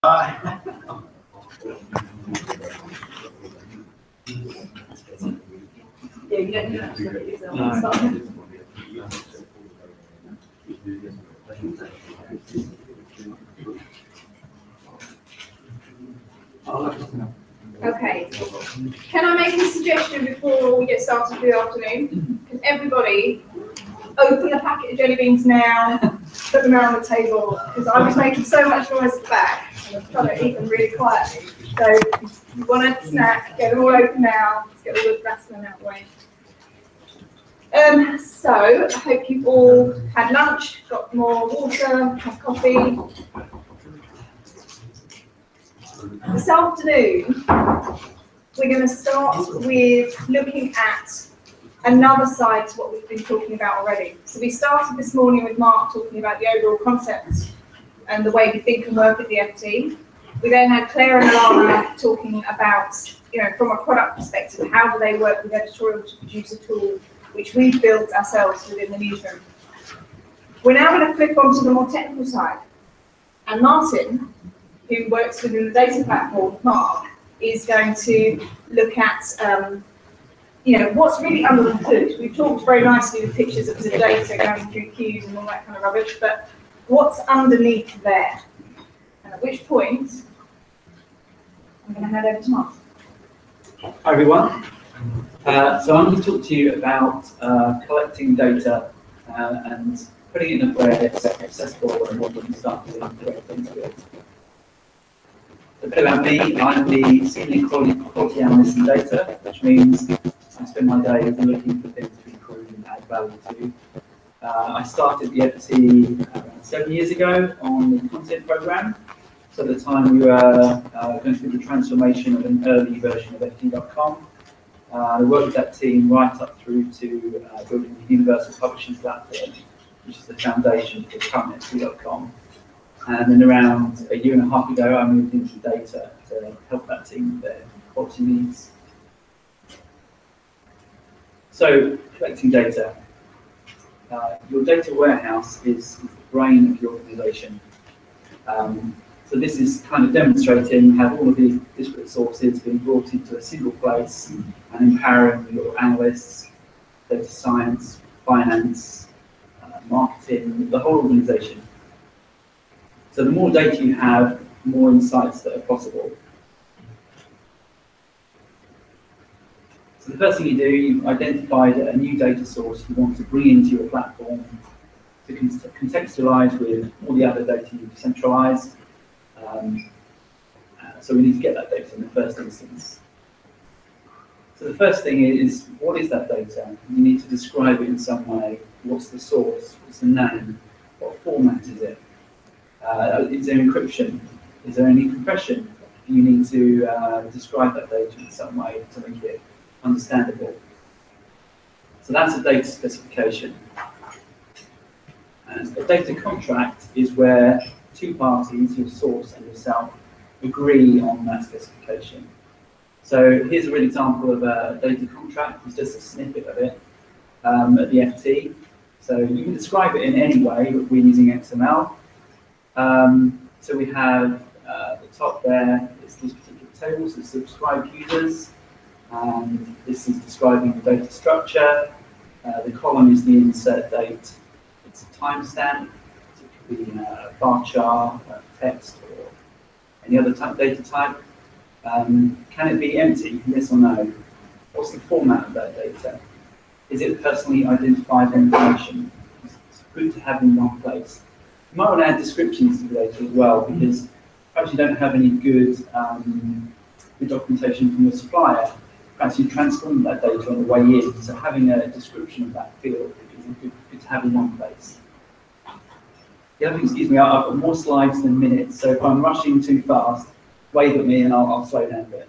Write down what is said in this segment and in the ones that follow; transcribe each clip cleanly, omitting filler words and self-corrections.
Yeah, you don't have to look at yourself. Okay. Can I make a suggestion before we get started for the afternoon? Can everybody open a packet of jelly beans now, put them out on the table? Because I was making so much noise at the back, and I'm trying to eat them really quietly. So if you want a snack, get them all open now. Let's get all the rest of them out of the way. So I hope you've all had lunch, got more water, had coffee. This afternoon, we're going to start with looking at another side to what we've been talking about already. So we started this morning with Mark talking about the overall concepts and the way we think and work at the FT. We then had Claire and Alana talking about, from a product perspective, how do they work with editorial to produce a tool which we've built ourselves within the newsroom. We're now going to flip onto the more technical side. And Martin, who works within the data platform, Mark, is going to look at what's really under the hood. We've talked very nicely with pictures of the data going through queues and all that kind of rubbish, but what's underneath there? And at which point, I'm going to hand over to Mark. Hi everyone. So I'm going to talk to you about collecting data and putting it in a way that's accessible and what you can start to integrate into it. A bit about me, I'm the Senior Quality Analyst in Data, which means I spend my days looking for things to improve and add value to. I started the FT 7 years ago on the content program. So at the time we were going through the transformation of an early version of FT.com. I worked with that team right up through to building the Universal Publishing Platform, which is the foundation for current FT.com. And then around a year and a half ago, I moved into data to help that team with their quality needs. So, collecting data. Your data warehouse is the brain of your organization. So this is kind of demonstrating how all of these disparate sources being brought into a single place and empowering your analysts, data science, finance, marketing, the whole organization. So the more data you have, the more insights that are possible. So the first thing you do, you've identified a new data source you want to bring into your platform to contextualize with all the other data you've centralized. So we need to get that data in the first instance. So the first thing is, what is that data? You need to describe it in some way. What's the source? What's the name? What format is it? Is there encryption? Is there any compression? You need to describe that data in some way to make it understandable. So that's a data specification. And a data contract is where two parties, your source and yourself, agree on that specification. So here's a real example of a data contract. It's just a snippet of it at the FT. So you can describe it in any way, but we're using XML. So we have the top there is this particular table, so subscribed users. And this is describing the data structure. The column is the insert date. It's a timestamp. It could be a bar chart, text, or any other data type. Can it be empty? Yes or no? What's the format of that data? Is it personally identified information? It's good to have in one place. You might want to add descriptions to the data as well, because perhaps you don't have any good documentation from your supplier. Perhaps you transform that data on the way in. So having a description of that field is good to have in one place. The other thing, excuse me, I've got more slides than minutes, so if I'm rushing too fast, wave at me and I'll slow down a bit.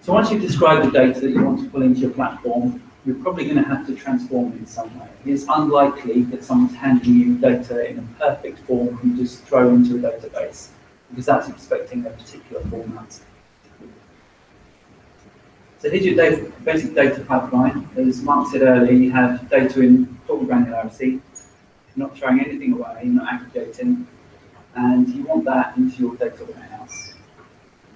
So once you've described the data that you want to pull into your platform, you're probably going to have to transform it in some way. It's unlikely that someone's handing you data in a perfect form you just throw into a database, because that's expecting a particular format. So here's your basic data pipeline. As Mark said earlier, you have data in full granularity. You're not throwing anything away, you're not aggregating. and you want that into your data warehouse.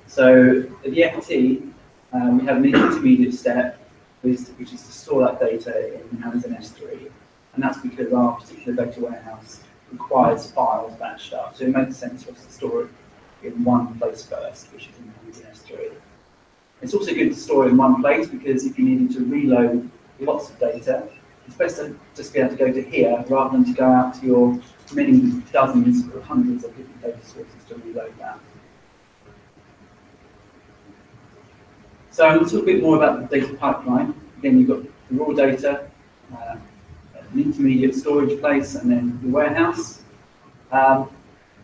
So at the FT, we have an intermediate step, which is to store that data in Amazon S3, and that's because our particular data warehouse requires files batched up, so it makes sense for us to store it in one place first, which is in Amazon S3. It's also good to store it in one place because if you needed to reload lots of data, it's best to just be able to go to here rather than to go out to your many dozens or hundreds of different data sources to reload that. So I'm going to talk a bit more about the data pipeline. Again, you've got the raw data, an intermediate storage place, and then the warehouse. We're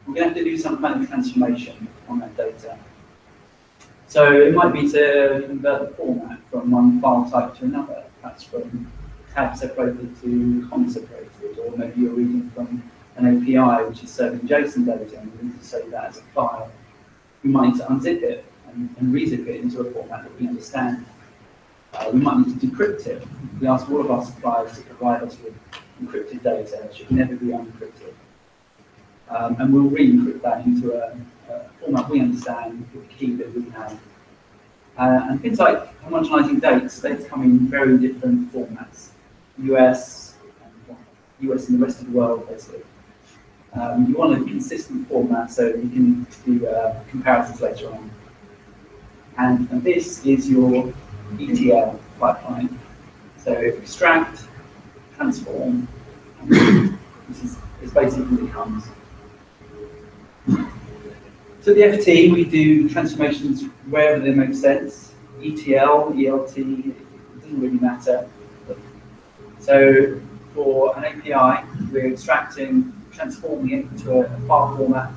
going to have to do some kind of transformation on that data. So it might be to convert the format from one file type to another, perhaps from tab separated to comma separated, or maybe you're reading from an API which is serving JSON data and you need to save that as a file. You might need to unzip it and rezip it into a format that we understand. We might need to decrypt it. We ask all of our suppliers to provide us with encrypted data. It should never be unencrypted. And we'll re-encrypt that into a format we understand with the key that we have. And things like homogenizing dates come in very different formats. US and the rest of the world, basically. You want a consistent format so you can do comparisons later on. And this is your ETL pipeline. So extract, transform, and this is basically what it comes. So the FT, we do transformations wherever they make sense. ETL, ELT, it doesn't really matter. So for an API, we're extracting, transforming it into a file format,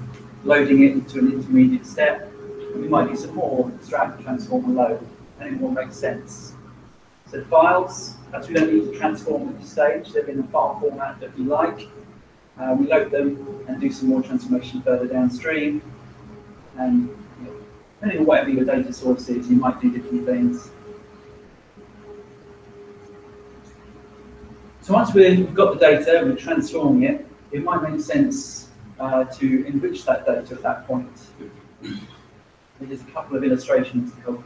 loading it into an intermediate step. And we might do some more, extract, transform, and load, and it will make sense. So files, perhaps we don't need to transform at this stage, they're in the file format that we like. We load them and do some more transformation further downstream. And depending on whatever your data source is, you might do different things. So once we've got the data, we're transforming it, it might make sense to enrich that data at that point. There's a couple of illustrations to help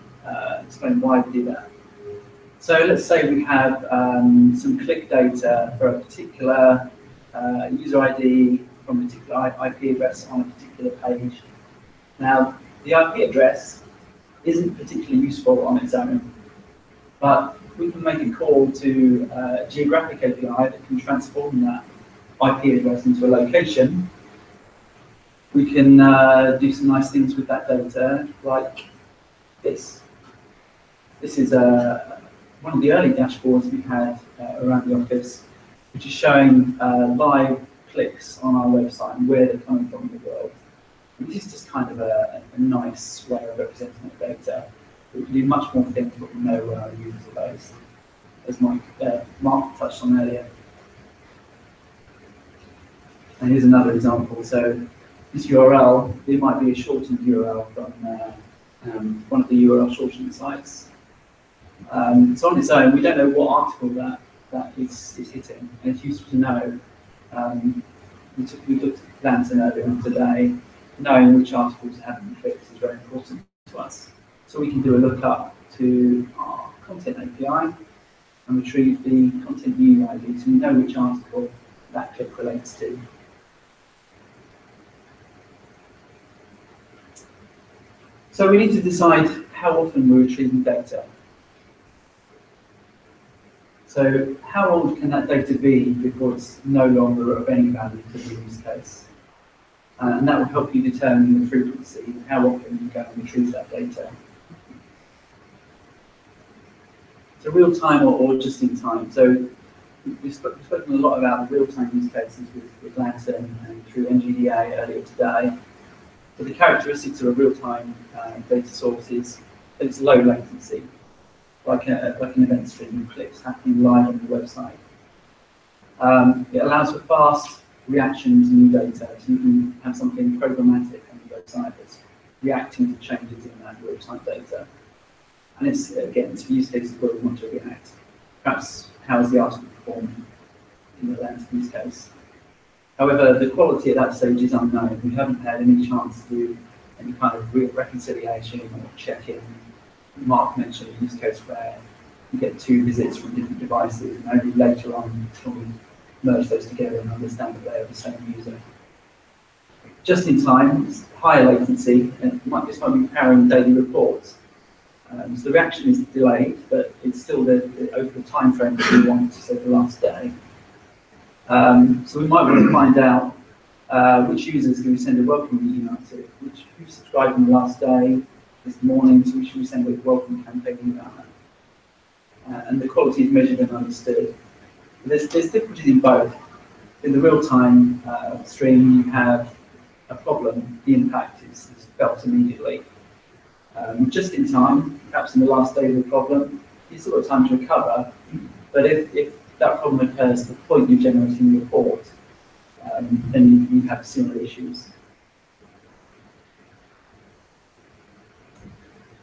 explain why we do that. So let's say we have some click data for a particular user ID from a particular IP address on a particular page. Now, the IP address isn't particularly useful on its own, but we can make a call to a geographic API that can transform that IP address into a location. We can do some nice things with that data, like this. This is one of the early dashboards we had around the office, which is showing live clicks on our website and where they're coming from in the world. And this is just kind of a nice way of representing the data. We can do much more things, but we know where our users are based, as Mark touched on earlier. And here's another example. So this URL, it might be a shortened URL from one of the URL shortening sites. So on its own, we don't know what article that is hitting, and it's useful to know. We looked at Lantern earlier on today. Knowing which articles have been clicked is very important to us. So we can do a lookup to our content API and retrieve the content UID so we know which article that click relates to. So we need to decide how often we're retrieving data. So how old can that data be before it's no longer of any value to the use case? And that will help you determine the frequency, how often you go and retrieve that data. So real time or just in time. So we've spoken a lot about the real time use cases with Lantern and through NGDA earlier today. So the characteristics of a real time data source is that it's low latency, like an event stream of clicks happening live on the website. It allows for fast reaction to new data, so you can have something programmatic on the website that's reacting to changes in that real-time data. And it's, again, it's for use cases where we want to react. Perhaps, how is the article performing in the Lantern use case? However, the quality at that stage is unknown. We haven't had any chance to do any kind of reconciliation or check-in. Mark mentioned a use case where you get 2 visits from different devices, and only later on can we merge those together and understand that they are the same user. Just in time, higher latency, and this might be powering daily reports. So the reaction is delayed, but it's still over the time frame that we want, so the last day. So we might want to find out which users do we send a welcome email to, who subscribed on the last day, this morning, so we should send a welcome campaign email. And the quality is measured and understood. There's difficulties in both. In the real-time stream, you have a problem, the impact is felt immediately. Just in time, perhaps in the last day of the problem, you've still got time to recover, but if that problem occurs at the point you're generating the report, then you have similar issues.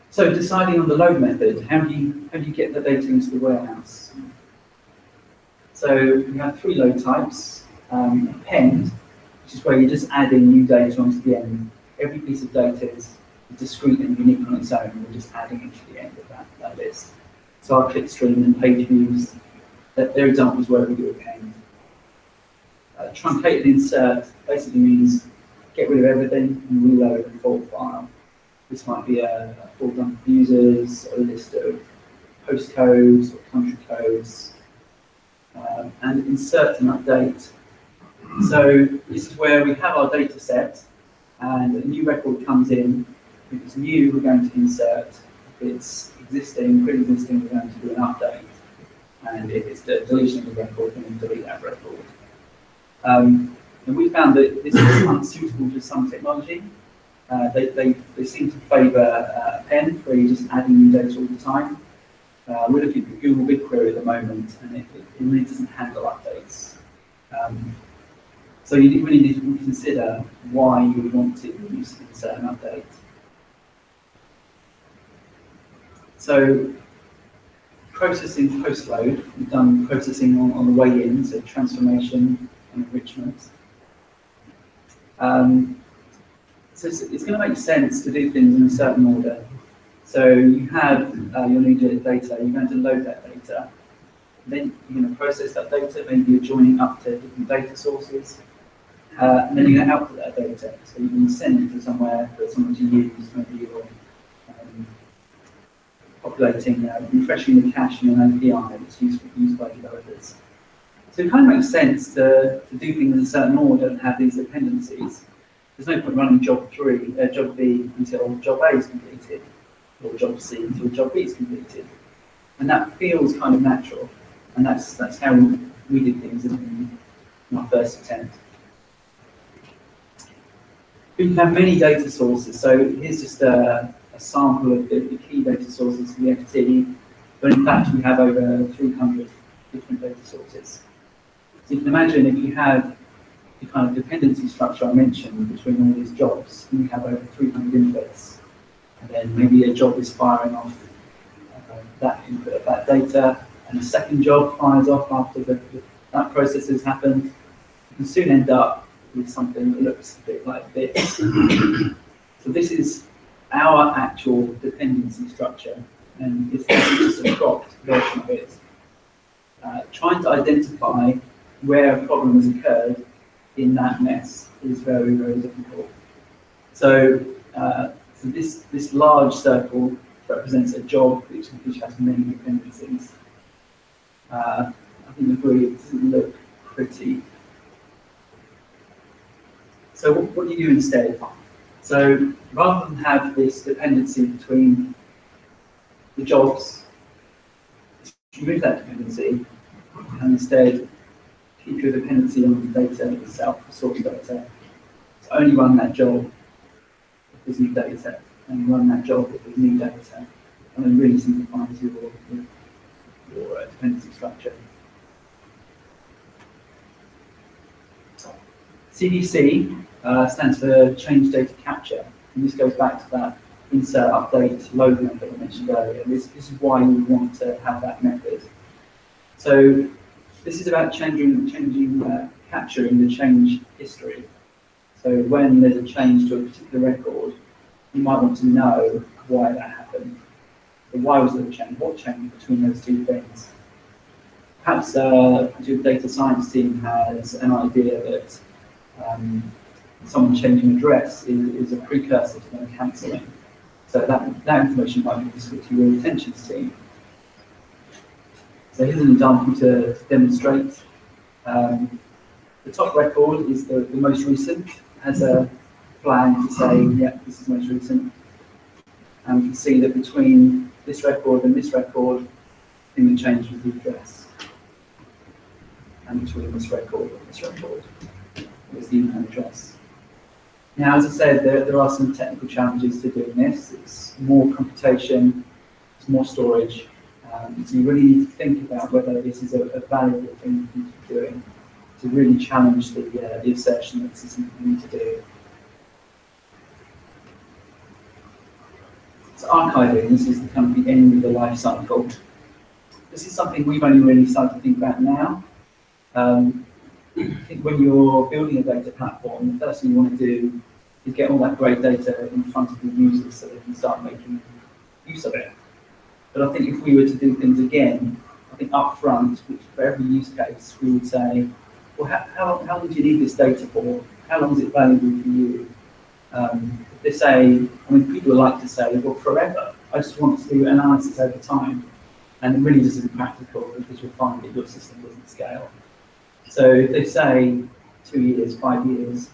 So deciding on the load method, how do you get the data into the warehouse? So we have 3 load types. Append, which is where you're just adding new data onto the end. Every piece of data is discrete and unique on its own. We're just adding it to the end of that list. So our clickstream and page views, they're examples where we do append. Truncated insert basically means get rid of everything and reload a full file. This might be a full dump of users, a list of postcodes or country codes, and insert and update. So this is where we have our data set and a new record comes in. If it's new, we're going to insert. If it's existing, pre-existing, we're going to do an update. And if it's the deletion of the record, then we delete that record. And we found that this is unsuitable for some technology. They seem to favour append, where you're just adding new data all the time. We're looking at Google BigQuery at the moment, and it really doesn't handle updates. So you really need to consider why you would want to use insert and update. So processing post-load, we've done processing on the way in, so transformation and enrichment. So it's going to make sense to do things in a certain order. So you have your new data, you're going to load that data, then you're going to process that data, maybe you're joining up to different data sources, and then you're going to output that data. So you can send it to somewhere for someone to use, maybe you're populating, refreshing the cache in an API that's used by developers. So it kind of makes sense to do things in a certain order and have these dependencies. There's no point running job B until job A is completed, or job C until job B is completed. And that feels kind of natural. And that's how we did things in our first attempt. We can have many data sources. So here's just a sample of the key data sources for the FT, but in fact we have over 300 different data sources. So you can imagine if you have the kind of dependency structure I mentioned between all these jobs, and you have over 300 inputs, and then maybe a job is firing off that input of that data, and a second job fires off after that process has happened, you can soon end up with something that looks a bit like this. So this is our actual dependency structure, and it's just a cropped version of it. Trying to identify where a problem has occurred in that mess is very, very difficult. So, this large circle represents a job which has many dependencies. I think the GUI doesn't look pretty. So what do you do instead? So rather than have this dependency between the jobs, remove that dependency and instead keep your dependency on the data itself, the source data. So only run that job if there's new data, and run that job if there's new data, and then really simplifies your dependency structure. CDC stands for Change Data Capture, and this goes back to that insert, update, load method I mentioned earlier. This is why we want to have that method. So this is about changing capturing the change history. So when there's a change to a particular record, you might want to know why that happened. So why was there a change? What changed between those two things? Perhaps your data science team has an idea that someone changing address is a precursor to them cancelling. So that information might be useful to your retentions team. So here's an example to demonstrate. The top record is the most recent. It has a flag to say, yeah, this is most recent. And we can see that between this record and this record, I think the change was the address. And between this record and this record, it was the email address. Now, as I said, there are some technical challenges to doing this. It's more computation, it's more storage. So you really need to think about whether this is a valuable thing for you to be doing to really challenge the assertion that this is something you need to do. So archiving, this is the kind of the end of the life cycle. This is something we've only really started to think about now. I think when you're building a data platform, the first thing you want to do is get all that great data in front of the users so they can start making use of it. But I think if we were to do things again, I think up front, which for every use case, we would say, well, how long do you need this data for? How long is it valuable for you? If they say, I mean, people like to say, well, forever. I just want to do analysis over time. And it really just isn't practical because you'll find that your system doesn't scale. So if they say 2 years, 5 years,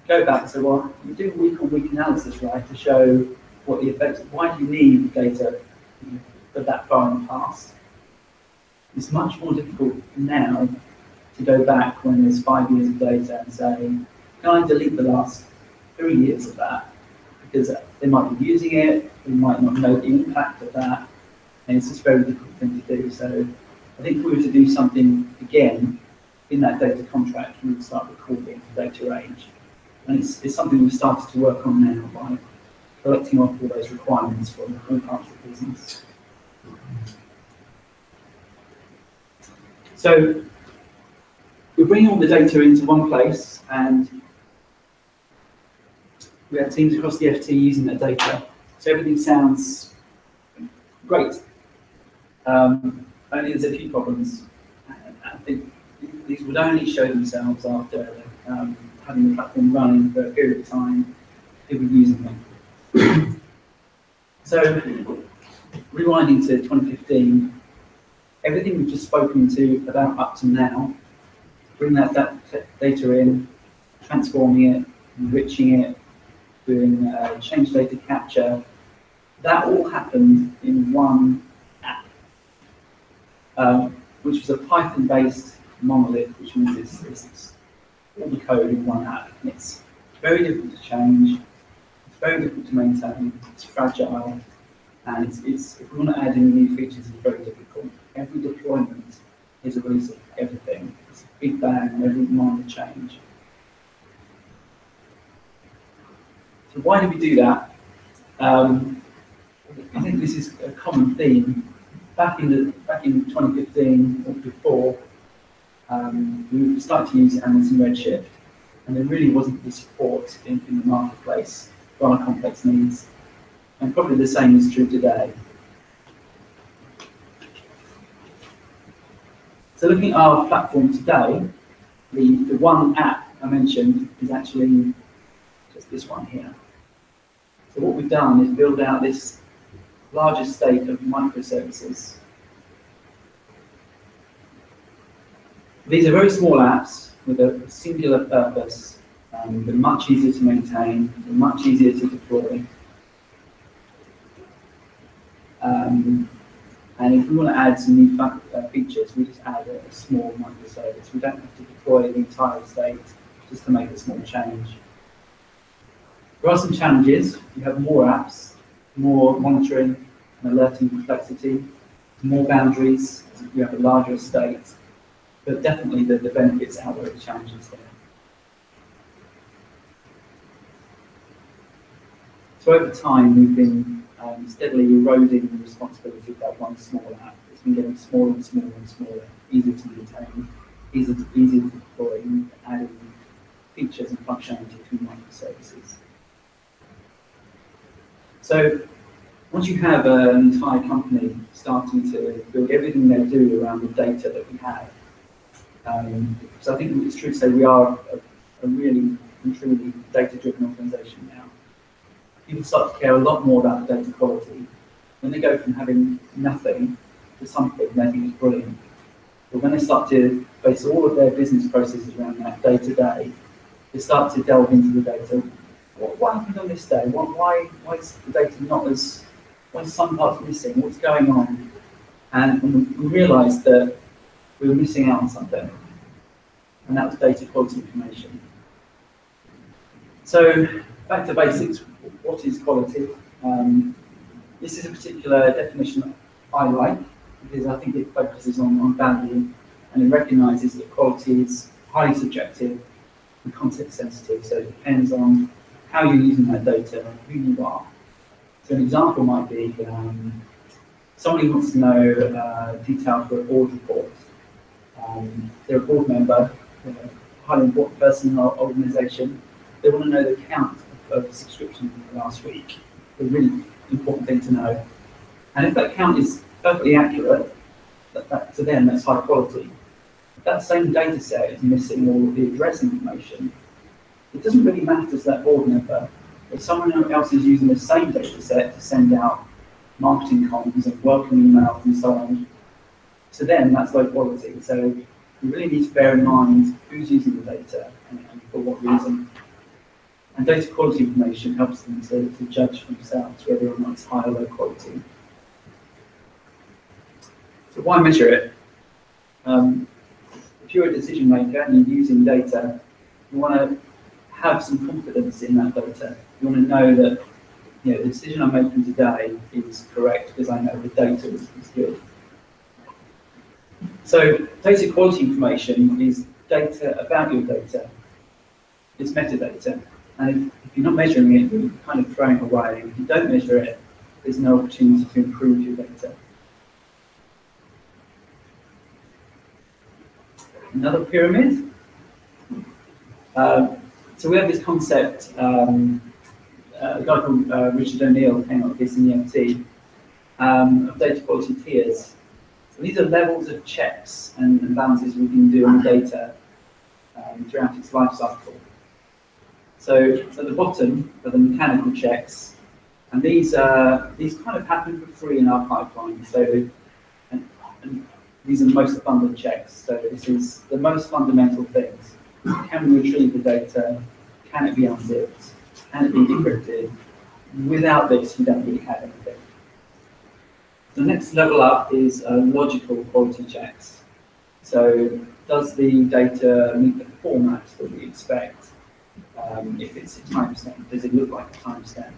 go back and say, well, you do week-on-week analysis, right, to show what the effect is. Why do you need data for that far in the past? It's much more difficult now to go back when there's 5 years of data and say, can I delete the last 3 years of that? Because they might be using it, they might not know the impact of that, and it's just a very difficult thing to do. So I think if we were to do something again in that data contract, we would start recording the data range. And it's something we've started to work on now by collecting off all those requirements from all parts of the business. So we're bringing all the data into one place, and we have teams across the FT using that data. So everything sounds great. Only there's a few problems. I think these would only show themselves after having the platform running for a period of time, people using them. So, rewinding to 2015, everything we've just spoken to about up to now, bring that data in, transforming it, enriching it, doing change data capture, that all happened in one app, which was a Python-based monolith, which means it's all the code in one app. And it's very difficult to change, it's very difficult to maintain, it's fragile, and it's if we want to add any new features, it's very difficult. Every deployment is a release of everything. It's a big bang, every minor change. So why do we do that? I think this is a common theme. Back in 2015 or before, we started to use Amazon Redshift, and there really wasn't the support in the marketplace for our complex needs. And probably the same is true today. So looking at our platform today, the one app I mentioned is actually just this one here. So what we've done is build out this larger state of microservices. These are very small apps with a singular purpose. They're much easier to maintain, they're much easier to deploy. And if we want to add some new features, we just add a small microservice. We don't have to deploy the entire estate just to make a small change. There are some challenges. You have more apps, more monitoring and alerting complexity, more boundaries, you have a larger estate, but definitely the benefits outweigh the challenges there. So over time, we've been steadily eroding the responsibility of that one small app. It's been getting smaller and smaller and smaller, easier to maintain. easy to deploy, and adding features and functionality to microservices. So once you have an entire company starting to build everything they do around the data that we have, so I think it's true to say we are a really and truly data-driven organisation now. People start to care a lot more about the data quality. When they go from having nothing to something they think is brilliant, but when they start to base all of their business processes around that day to day, they start to delve into the data. What happened on this day? Why is the data not as, why is some parts missing? What's going on? And we realised that we were missing out on something, and that was data quality information. So back to basics, what is quality? This is a particular definition that I like, because I think it focuses on value, and it recognises that quality is highly subjective and context sensitive, so it depends on how you're using that data and who you are. So an example might be somebody wants to know detail for a board report. They're a board member, a highly important person in our organisation. They want to know the count of subscriptions in the last week. A really important thing to know. And if that count is perfectly accurate, that to them that's high quality. If that same data set is missing all of the address information, it doesn't really matter to that board member. If someone else is using the same data set to send out marketing comms and welcome emails and so on, to them that's low quality. So we really need to bear in mind who's using the data and for what reason. And data quality information helps them to judge for themselves whether or not it's high or low quality. So why measure it? If you're a decision maker and you're using data, you want to have some confidence in that data. You want to know that the decision I'm making today is correct because I know the data is good. So data quality information is data about your data. It's metadata. And if you're not measuring it, you're kind of throwing it away. If you don't measure it, there's no opportunity to improve your data. Another pyramid. So we have this concept, a guy called Richard O'Neill came up with this in the MT, of data quality tiers. So these are levels of checks and balances we can do on data throughout its life cycle. So at the bottom are the mechanical checks, and these kind of happen for free in our pipeline. So and these are the most abundant checks. So this is the most fundamental things. Can we retrieve the data? Can it be unzipped? Can it be decrypted? Without this, you don't really have anything. The next level up is logical quality checks. So does the data meet the formats that we expect? If it's a timestamp, does it look like a timestamp?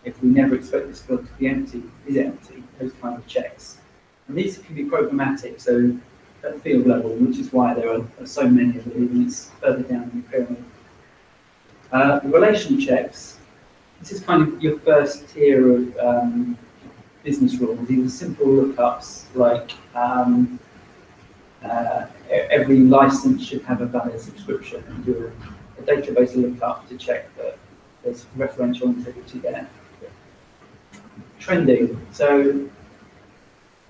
If we never expect this field to be empty, is it empty? Those kind of checks. And these can be programmatic, so at the field level, which is why there are so many of them, even it's further down in the pyramid. The relation checks, this is kind of your first tier of business rules. These are simple lookups like every license should have a valid subscription, and do a database lookup to check that there's referential integrity there. Trending. So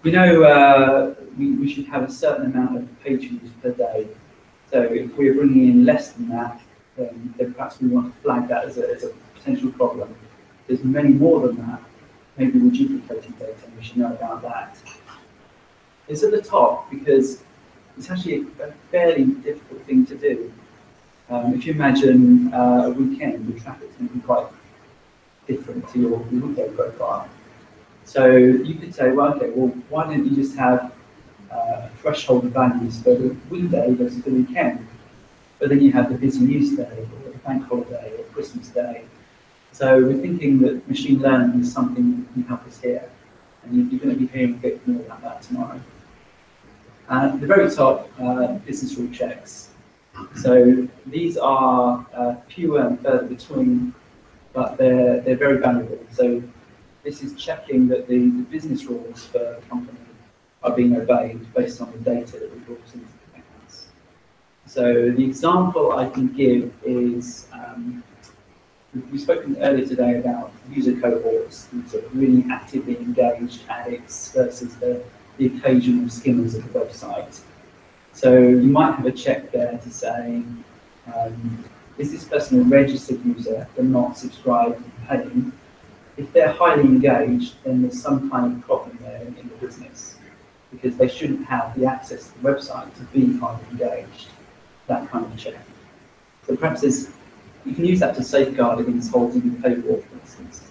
we know we should have a certain amount of page views per day. So if we're bringing in less than that, then perhaps we want to flag that as a potential problem. If there's many more than that, maybe we're duplicating data and we should know about that. It's at the top because it's actually a fairly difficult thing to do. If you imagine a weekend, the traffic's going to be quite different to your weekday profile. So you could say, well, okay, well, why don't you just have a threshold of values for the weekday versus the weekend? But then you have the busy news day, or the bank holiday, or Christmas day. So we're thinking that machine learning is something that can help us here. And you're going to be hearing a bit more about that tomorrow. At the very top, business rule checks. So these are fewer and further between, but they're very valuable. So this is checking that the business rules for the company are being obeyed based on the data that we brought into the accounts. So the example I can give is, we've spoken earlier today about user cohorts, sort of really actively engaged addicts versus the occasional skimmers of the website. So you might have a check there to say, is this person a registered user but not subscribed and paying? If they're highly engaged, then there's some kind of problem there in the business, because they shouldn't have the access to the website to be highly engaged, that kind of check. So perhaps you can use that to safeguard against holding the paywall, for instance.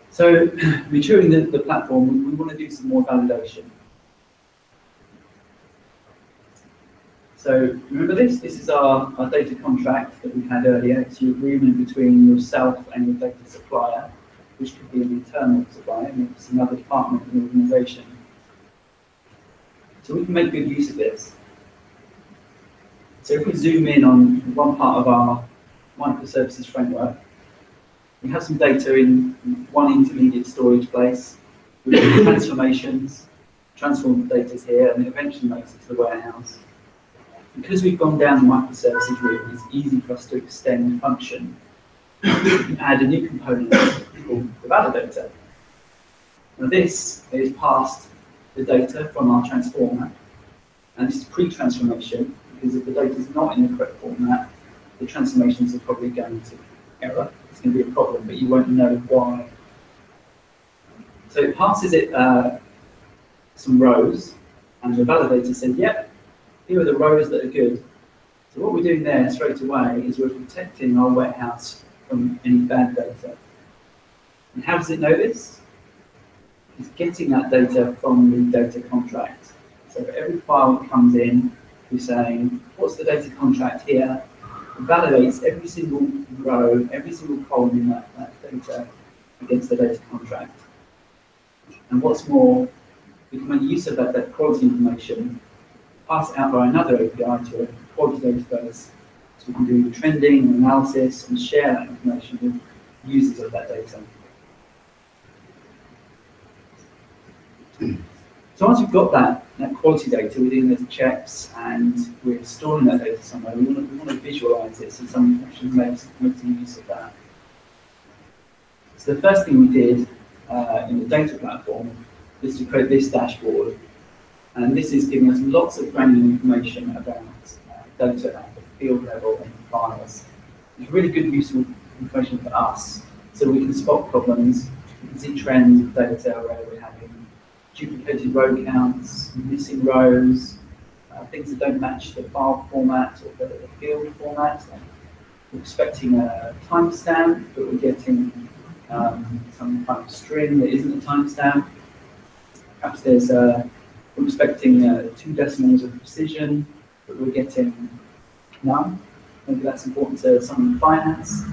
So maturing the platform, we want to do some more validation. So remember this? This is our data contract that we had earlier. It's your agreement between yourself and your data supplier, which could be an internal supplier, maybe it's another department in the organization. So we can make good use of this. So if we zoom in on one part of our microservices framework, we have some data in one intermediate storage place. We do transformations, transform the data here, and it eventually makes it to the warehouse. Because we've gone down the microservices route, it's easy for us to extend the function and add a new component called the validator. Now this is past the data from our transformer, and this is pre-transformation, because if the data is not in the correct format, the transformations are probably going to error. It's going to be a problem, but you won't know why. So it passes it some rows, and the validator said, yep, here are the rows that are good. So what we're doing there straight away is we're protecting our warehouse from any bad data. And how does it know this? It's getting that data from the data contract. So for every file that comes in, we're saying, what's the data contract here? It validates every single row, every single column in that data against the data contract. And what's more, we can make use of that quality information, pass it out by another API to a quality database, so we can do trending and analysis and share that information with users of that data. So once we've got that quality data, we're doing those checks and we're storing that data somewhere. We want to visualize it, so someone actually makes use of that. So the first thing we did in the data platform is to create this dashboard. And this is giving us lots of granular information about data at the field level and files. It's really good, useful information for us, so we can spot problems, we can see trends of data where we're having duplicated row counts, missing rows, things that don't match the file format or the field format. We're expecting a timestamp, but we're getting some kind of string that isn't a timestamp. Perhaps we're expecting 2 decimals of precision, but we're getting none. Maybe that's important to someone in finance.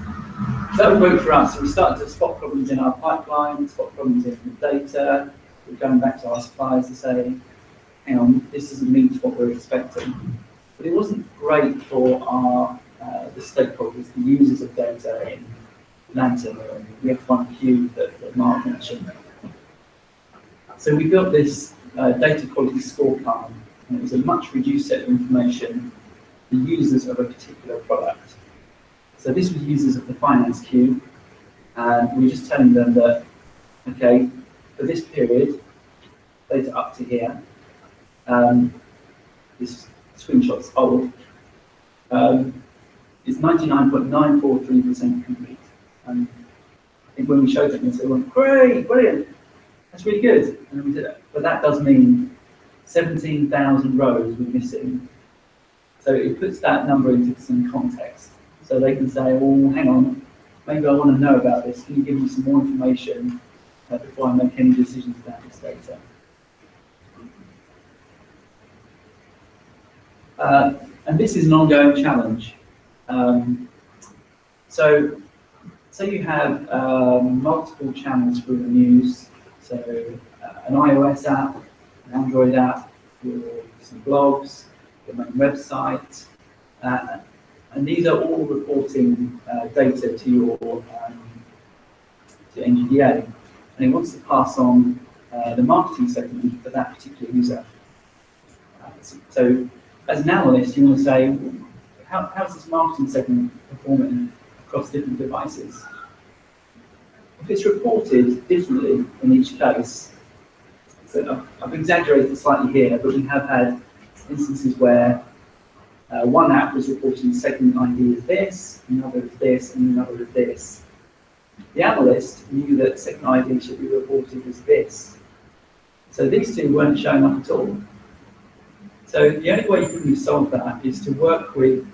So that would work for us. So we started to spot problems in our pipeline, spot problems in the data. We're going back to our suppliers to say, hang on, this doesn't meet what we're expecting. But it wasn't great for our the stakeholders, the users of data in Lantern, or the F1 Cube that Mark mentioned. So we built this data quality scorecard, and it was a much reduced set of information for users of a particular product. So this was users of the finance cube, and we were just telling them that, okay, for this period, data up to here, this screenshot's old, is 99.943% complete. And I think when we showed them, they went, great, brilliant, that's really good. And we did it. But that does mean 17,000 rows we're missing. So it puts that number into some context. So they can say, oh, hang on, maybe I want to know about this. Can you give me some more information before I make any decisions about this data? And this is an ongoing challenge. So you have multiple channels for the news. So an iOS app, an Android app, some blogs, your main website, and these are all reporting data to your to NGDA, and it wants to pass on the marketing segment for that particular user. So as an analyst, you want to say, well, how's this marketing segment performing across different devices? If it's reported differently in each case, so I've exaggerated slightly here, but we have had instances where one app was reporting segment ID as this, another as this, and another as this. The analyst knew that segment ID should be reported as this. So these two weren't showing up at all. So the only way you can really solve that is to work with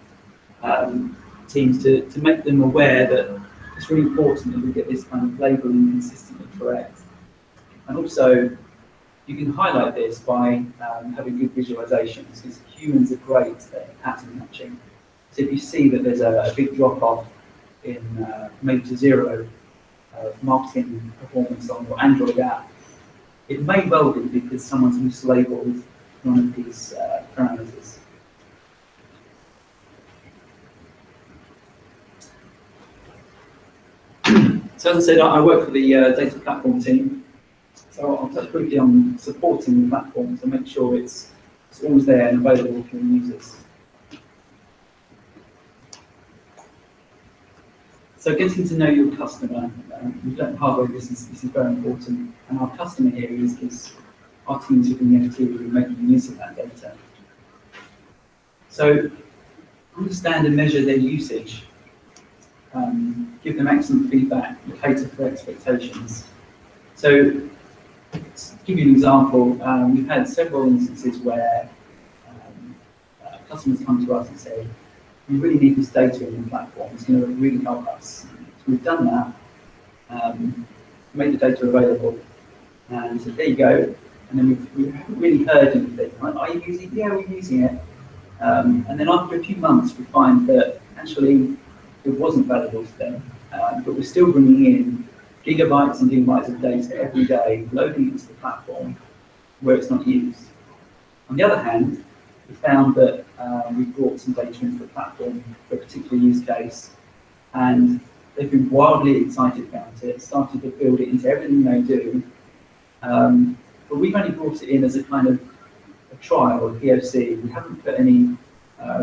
teams to make them aware that it's really important that we get this kind of labeling consistently correct. And also, you can highlight this by having good visualizations, because humans are great at pattern matching. So if you see that there's a big drop-off in maybe to zero marketing performance on your Android app, it may well be because someone's mislabeled one of these parameters. So as I said, I work for the data platform team. So I'll touch briefly on supporting the platform to make sure it's always there and available for the users. So getting to know your customer, we've learned hardware business, this is very important. And our customer here is our teams within the FT who are making use of that data. So understand and measure their usage. Give them excellent feedback, cater for expectations. So, to give you an example, we've had several instances where customers come to us and say, we really need this data in the platform, it's going to really help us. So we've done that, made the data available, and so there you go. And then we haven't really heard anything. Are you using it? Yeah, we're using it. And then after a few months, we find that actually it wasn't valuable to them, but we're still bringing in gigabytes and gigabytes of data every day, loading it into the platform where it's not used. On the other hand, we found that we brought some data into the platform for a particular use case, and they've been wildly excited about it, started to build it into everything they do. But we've only brought it in as a kind of a trial, a POC. We haven't put any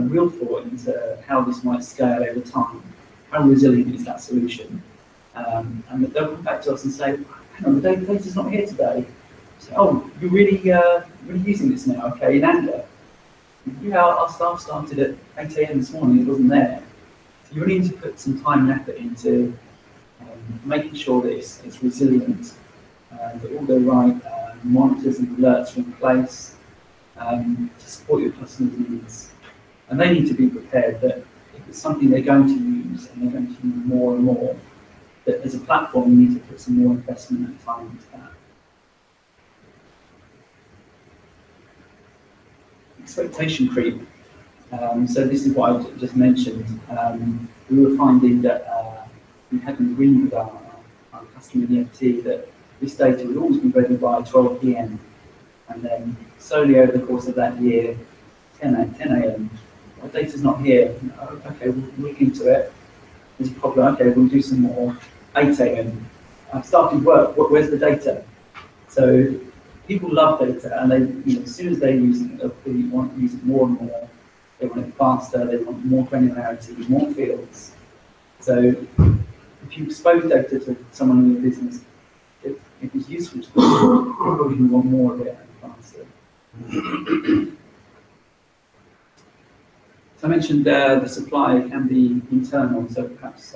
real thought into how this might scale over time. How resilient is that solution? And they'll come back to us and say, hang on, the data's not here today. So, oh, you're really using this now, okay, in anger. Yeah, our staff started at 8 AM this morning, it wasn't there. So you really need to put some time and effort into making sure that it's resilient, that all the right monitors and alerts are in place to support your customers' needs. And they need to be prepared that if it's something they're going to use and they're going to use more and more, that as a platform you need to put some more investment and time into that. Expectation creep. So this is what I just mentioned. We were finding that we had an agreement with our customer in the FT that this data would always be ready by 12 PM. And then slowly over the course of that year, 10 AM, our data's not here. Okay, we'll look into it. There's a problem. Okay, we'll do some more. 8 AM. I've started work. Where's the data? So people love data, and they, as soon as they're using it, they want to use it more and more. They want it faster. They want more granularity, more fields. So if you expose data to someone in your business, if it's useful to them, you'll probably want more of it and faster. So I mentioned the supply can be internal, so perhaps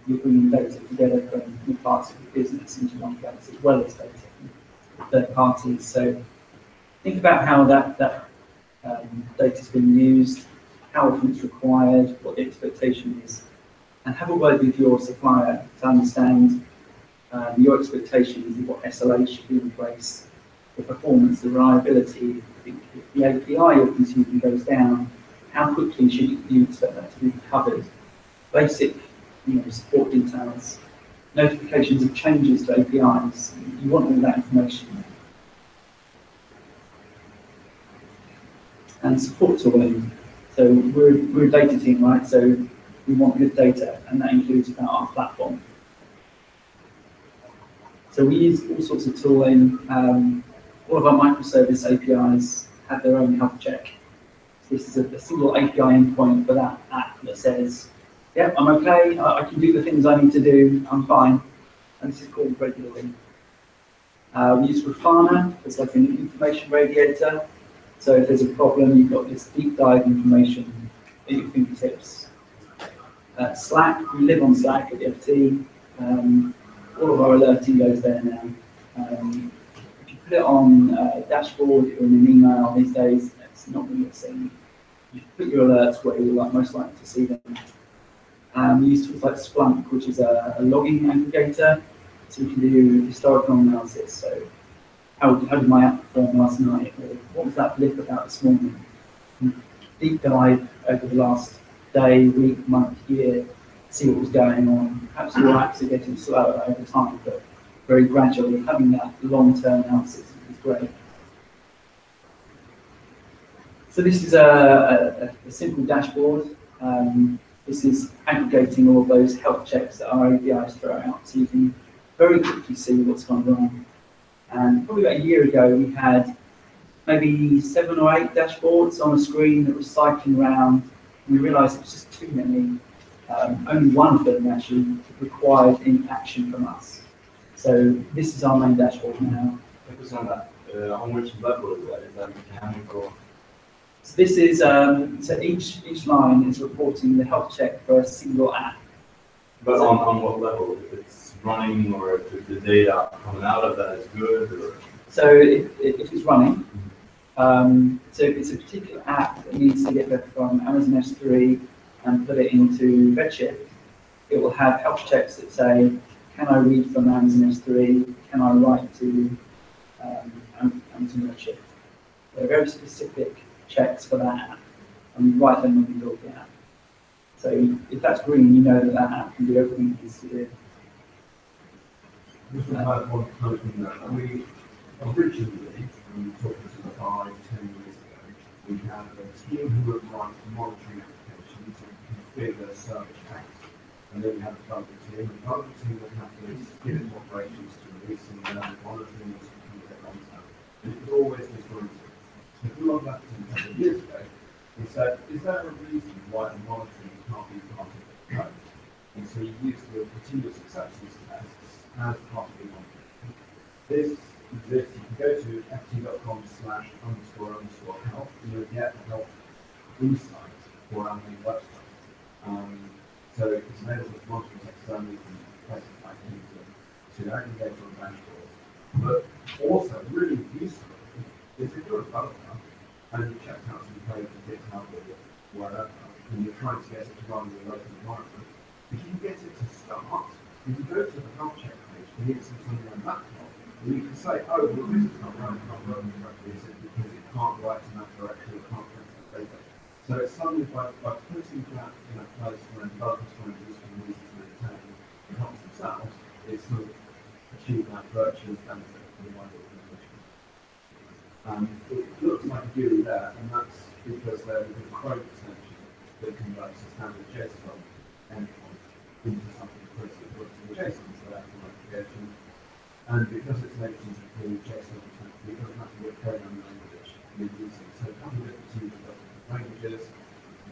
you're bringing data together from parts of the business into one place, as well as data from third parties. So think about how that data has been used, how often it's required, what the expectation is, and have a word with your supplier to understand your expectations of what SLA should be in place, the performance, the reliability. If the API you're consuming goes down, how quickly should you expect that to be covered? Basic, support details, notifications of changes to APIs. You want all that information. And support tooling. So we're a data team, right? So we want good data, and that includes about our platform. So we use all sorts of tooling. All of our microservice APIs have their own health check. So this is a single API endpoint for that app that says, yep, I'm okay, I can do the things I need to do, I'm fine. And this is called regularly. We use Grafana, it's like an information radiator. So if there's a problem, you've got this deep dive information at your fingertips. Slack, we live on Slack at the FT. All of our alerting goes there now. If you put it on a dashboard or in an email these days, it's not going to get seen. You put your alerts where you're most likely to see them. We use tools like Splunk, which is a logging aggregator, so you can do historical analysis. So how did my app perform last night? Or what was that blip about this morning? And deep dive over the last day, week, month, year, see what was going on. Perhaps your apps are getting slower over time, but very gradually having that long-term analysis is great. So this is a simple dashboard. This is aggregating all of those health checks that our APIs throw out, so you can very quickly see what's gone wrong. And probably about a year ago, we had maybe 7 or 8 dashboards on a screen that was cycling around. We realised it was just too many. Only one of them actually required any action from us. So this is our main dashboard now. Focus on that. On which level is that? Is that mechanical? So this is so each line is reporting the health check for a single app. But on what level? If it's running or if the data coming out of that is good? Or? So if it's running, so if it's a particular app that needs to get data from Amazon S3 and put it into Redshift, it will have health checks that say, can I read from Amazon S3? Can I write to Amazon Redshift? They're very specific checks for that app, and we write them when we build the app. So if that's green, you know that that app can do everything it needs to do. Just about one closing note. We originally, when we were talking to 5, 10 years ago, we had a team who would write monitoring applications and configure service tanks. And then we had a development team, and the development team would have this skillet operations to release and monitoring was computer content. And it was always disjointed. So if we looked back to a couple of years ago, we said, is there a reason why the monitoring can't be part of the code? And so you use the continuous acceptance tests as part of the monitoring. This exists, you can go to ft.com/__health, and you'll get a health insight for our main website. So it's enabled with monitoring externally from places like LinkedIn to aggregate on dashboards. But also, really useful is if you're a developer and you check out some code from GitHub or wherever, and you're trying to get it to run in your local environment, if you get it to start, if you go to the health check page and it's on your own laptop, and you can say, oh, well, this is not running correctly, is it because it can't write in that direction, it can't print the data. So it's suddenly by putting that in a place where developers find useful reasons to maintain and help themselves, it's sort of achieve that virtuous benefit for the wider organization. It looks like a GUI there, and that's because there's a Chrome extension that converts a standard JSON endpoint into something pretty that looks in JSON, so that's an application. And because it's linked into the JSON, it doesn't have to be a programming language you're using. So a couple of different teams have languages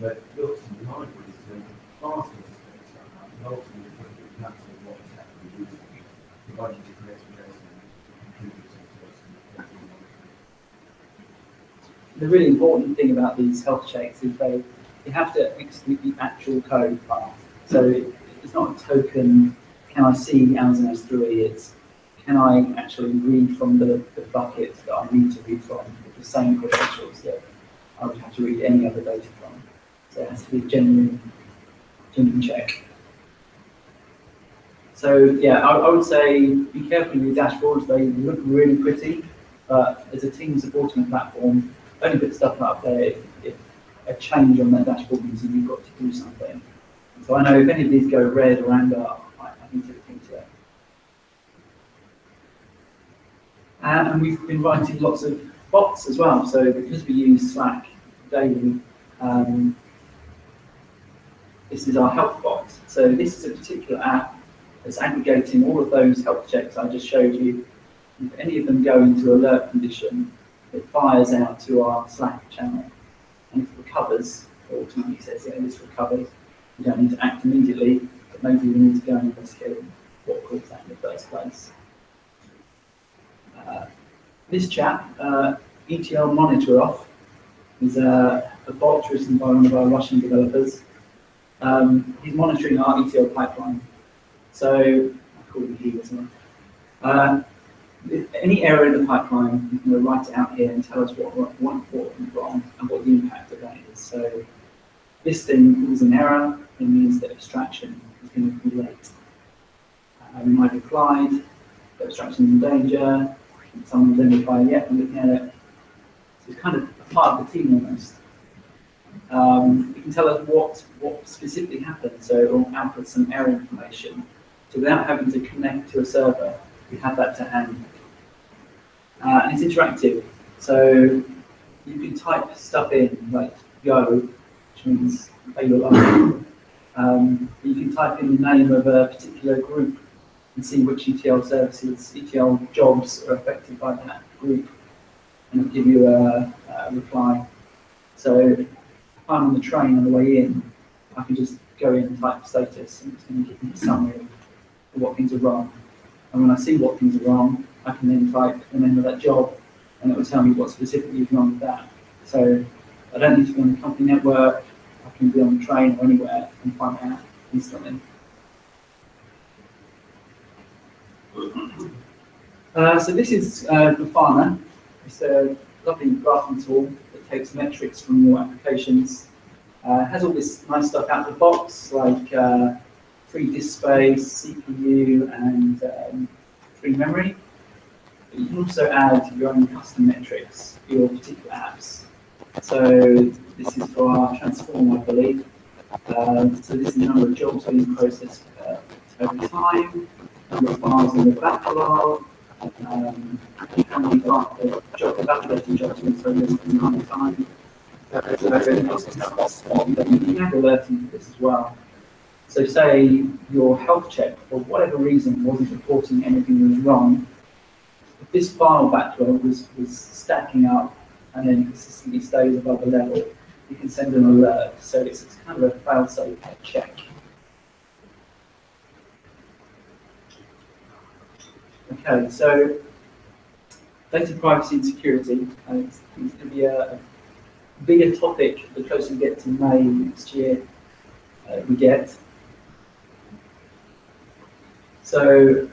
that built some libraries to fast into data, and ultimately put it down to what it's actually using, providing to create some JSON and contributing to us. The really important thing about these health checks is you have to execute the actual code part. So it's not a token, can I see Amazon S3, it's can I actually read from the bucket that I need to read from with the same credentials that I would have to read any other data from. So it has to be a genuine check. So yeah, I would say be careful with your dashboards. They look really pretty, but as a team supporting a platform, only put stuff up there if a change on that dashboard means that you've got to do something. So I know if any of these go red or amber, I need to look into it. And we've been writing lots of bots as well. So because we use Slack daily, this is our health bot. So this is a particular app It's aggregating all of those health checks I just showed you. If any of them go into alert condition, it fires out to our Slack channel. And if it recovers, it automatically says, yeah, this recovered. You don't need to act immediately, but maybe we need to go and investigate what caused that in the first place. This chap, ETL Monitor Off, is a bot written by one of our Russian developers. He's monitoring our ETL pipeline. So, I call it he, isn't it? Any error in the pipeline, you can write it out here and tell us what went wrong and what the impact of that is. So, this thing is an error. It means that abstraction is going to be late. We might have applied, the abstraction is in danger, someone didn't reply yet, I'm looking at it. So it's kind of a part of the team almost. It can tell us what specifically happened, so it will output some error information. So without having to connect to a server, we have that to hand. And it's interactive, so you can type stuff in, like Go, which means pay your life. You can type in the name of a particular group and see which ETL services, ETL jobs are affected by that group, and it'll give you a reply. So if I'm on the train on the way in, I can just go in and type status, and it's going to give me a summary of what things are wrong. And when I see what things are wrong, I can then type the name of that job, and it will tell me what specifically is wrong with that. So I don't need to be on the company network, I can be on the train or anywhere and find out instantly. So this is Grafana. It's a lovely graphing tool that takes metrics from your applications. Has all this nice stuff out of the box, like free disk space, CPU, and free memory. But you can also add your own custom metrics for your particular apps. So this is for our Transform, I believe. So this is the number of jobs being processed over time, number of files in the backlog, how many validating jobs being processed in time. You can add alerting for this as well. So say your health check, for whatever reason, wasn't reporting anything that was wrong. If this file backlog was stacking up and then consistently stays above a level, you can send an alert. So it's kind of a fail-safe check. Okay, so data privacy and security. It's going to be a bigger topic the closer we get to May next year. We get. So,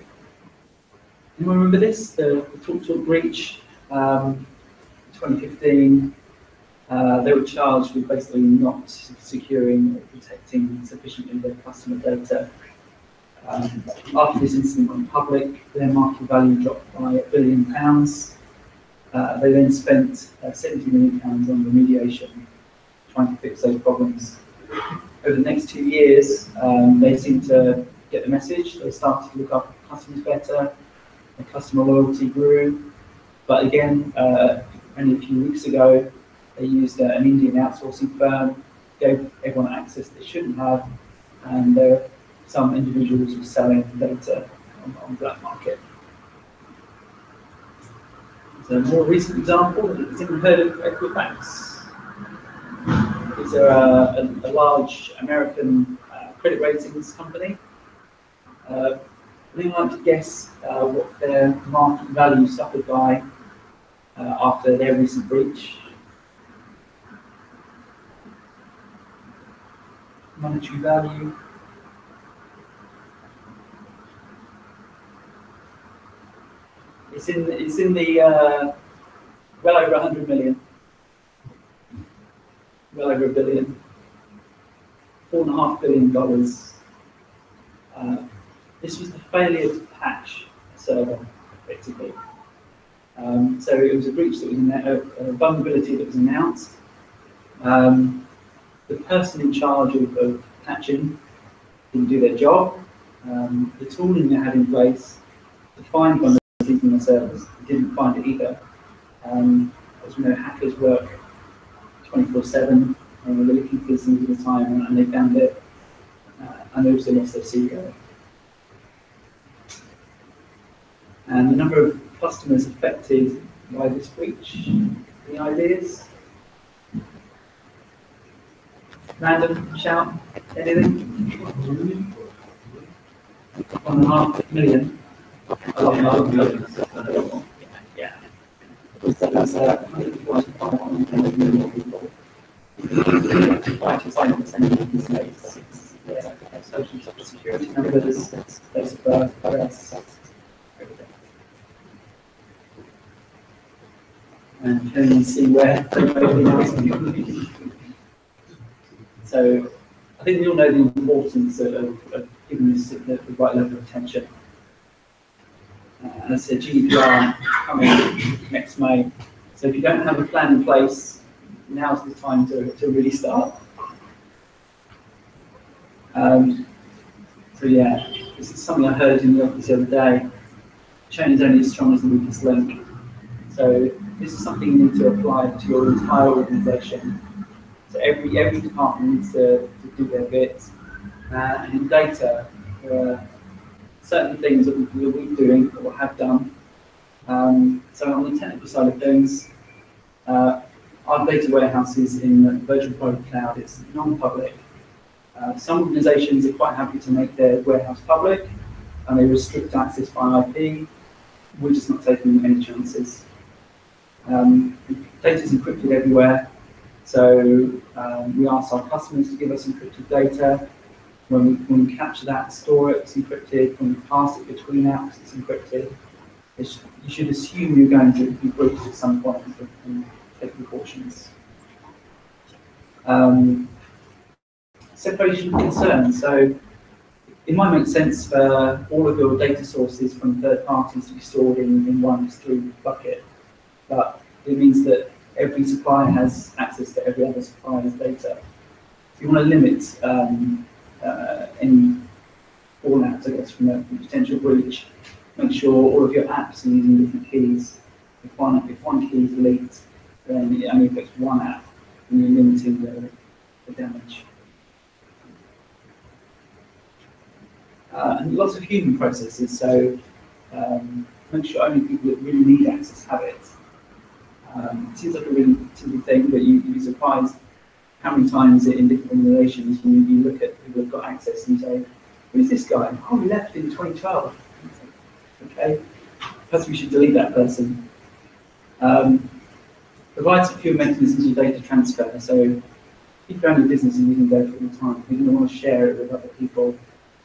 anyone remember this? The TalkTalk breach, 2015. They were charged with basically not securing or protecting sufficiently their customer data. After this incident went public, their market value dropped by £1 billion. They then spent £70 million on remediation, trying to fix those problems. Over the next 2 years, they seemed to get the message. They started to look after customers better. The customer loyalty grew. But again, only a few weeks ago, they used an Indian outsourcing firm, gave everyone access they shouldn't have, and some individuals were selling data on the black market. So a more recent example, has anyone heard of Equifax? These are a large American credit ratings company. Would anyone like to guess what their market value suffered by after their recent breach? Monetary value. It's in the well over 100 million, well over $1 billion, $4.5 billion. This was the failure to patch a server, effectively. So it was a breach that was a vulnerability that was announced. The person in charge of patching didn't do their job. The tooling they had in place to find vulnerabilities in the servers, they didn't find it either. As we know, hackers work 24/7, and they were looking for this all the time, and they found it, and they also lost their CEO. And the number of customers affected by this breach. Any ideas? Random shout? Anything? 1.5 million. A lot of millions. Yeah. That's 145 million people. 5% of the states. Yeah. Social security numbers, place of birth, address, everything. And can you see where they may be asking? So I think we all know the importance of giving this the right level of attention. As I said, GDPR coming next May. So if you don't have a plan in place, now's the time to really start. So yeah, this is something I heard in the office the other day. Chain is only as strong as the weakest link. So this is something you need to apply to your entire organisation. So every department needs to do their bit. And in data, there are certain things that we're doing or have done. So on the technical side of things, our data warehouse is in the virtual private cloud. It's non-public. Some organisations are quite happy to make their warehouse public, and they restrict access by IP. We're just not taking any chances. Data is encrypted everywhere, so we ask our customers to give us encrypted data. When we capture that, store it, it's encrypted. When we pass it between apps, it's encrypted. You should assume you're going to be breached at some point and take precautions. Separation of concerns. So it might make sense for all of your data sources from third parties to be stored in one S3 bucket, but it means that every supplier has access to every other supplier's data. If you want to limit any fallout, I guess, from a potential breach, make sure all of your apps are using different keys. If one key is leaked, then it only affects one app, and you're limiting the damage. And lots of human processes, so make sure only people that really need access have it. It seems like a really simple thing, but you'd be surprised how many times in different organisations you look at people who've got access and you say, who's this guy? Oh, he left in 2012. Okay, perhaps we should delete that person. Provide secure mechanisms of data transfer. So keep your own business and using data all the time. You're going to want to share it with other people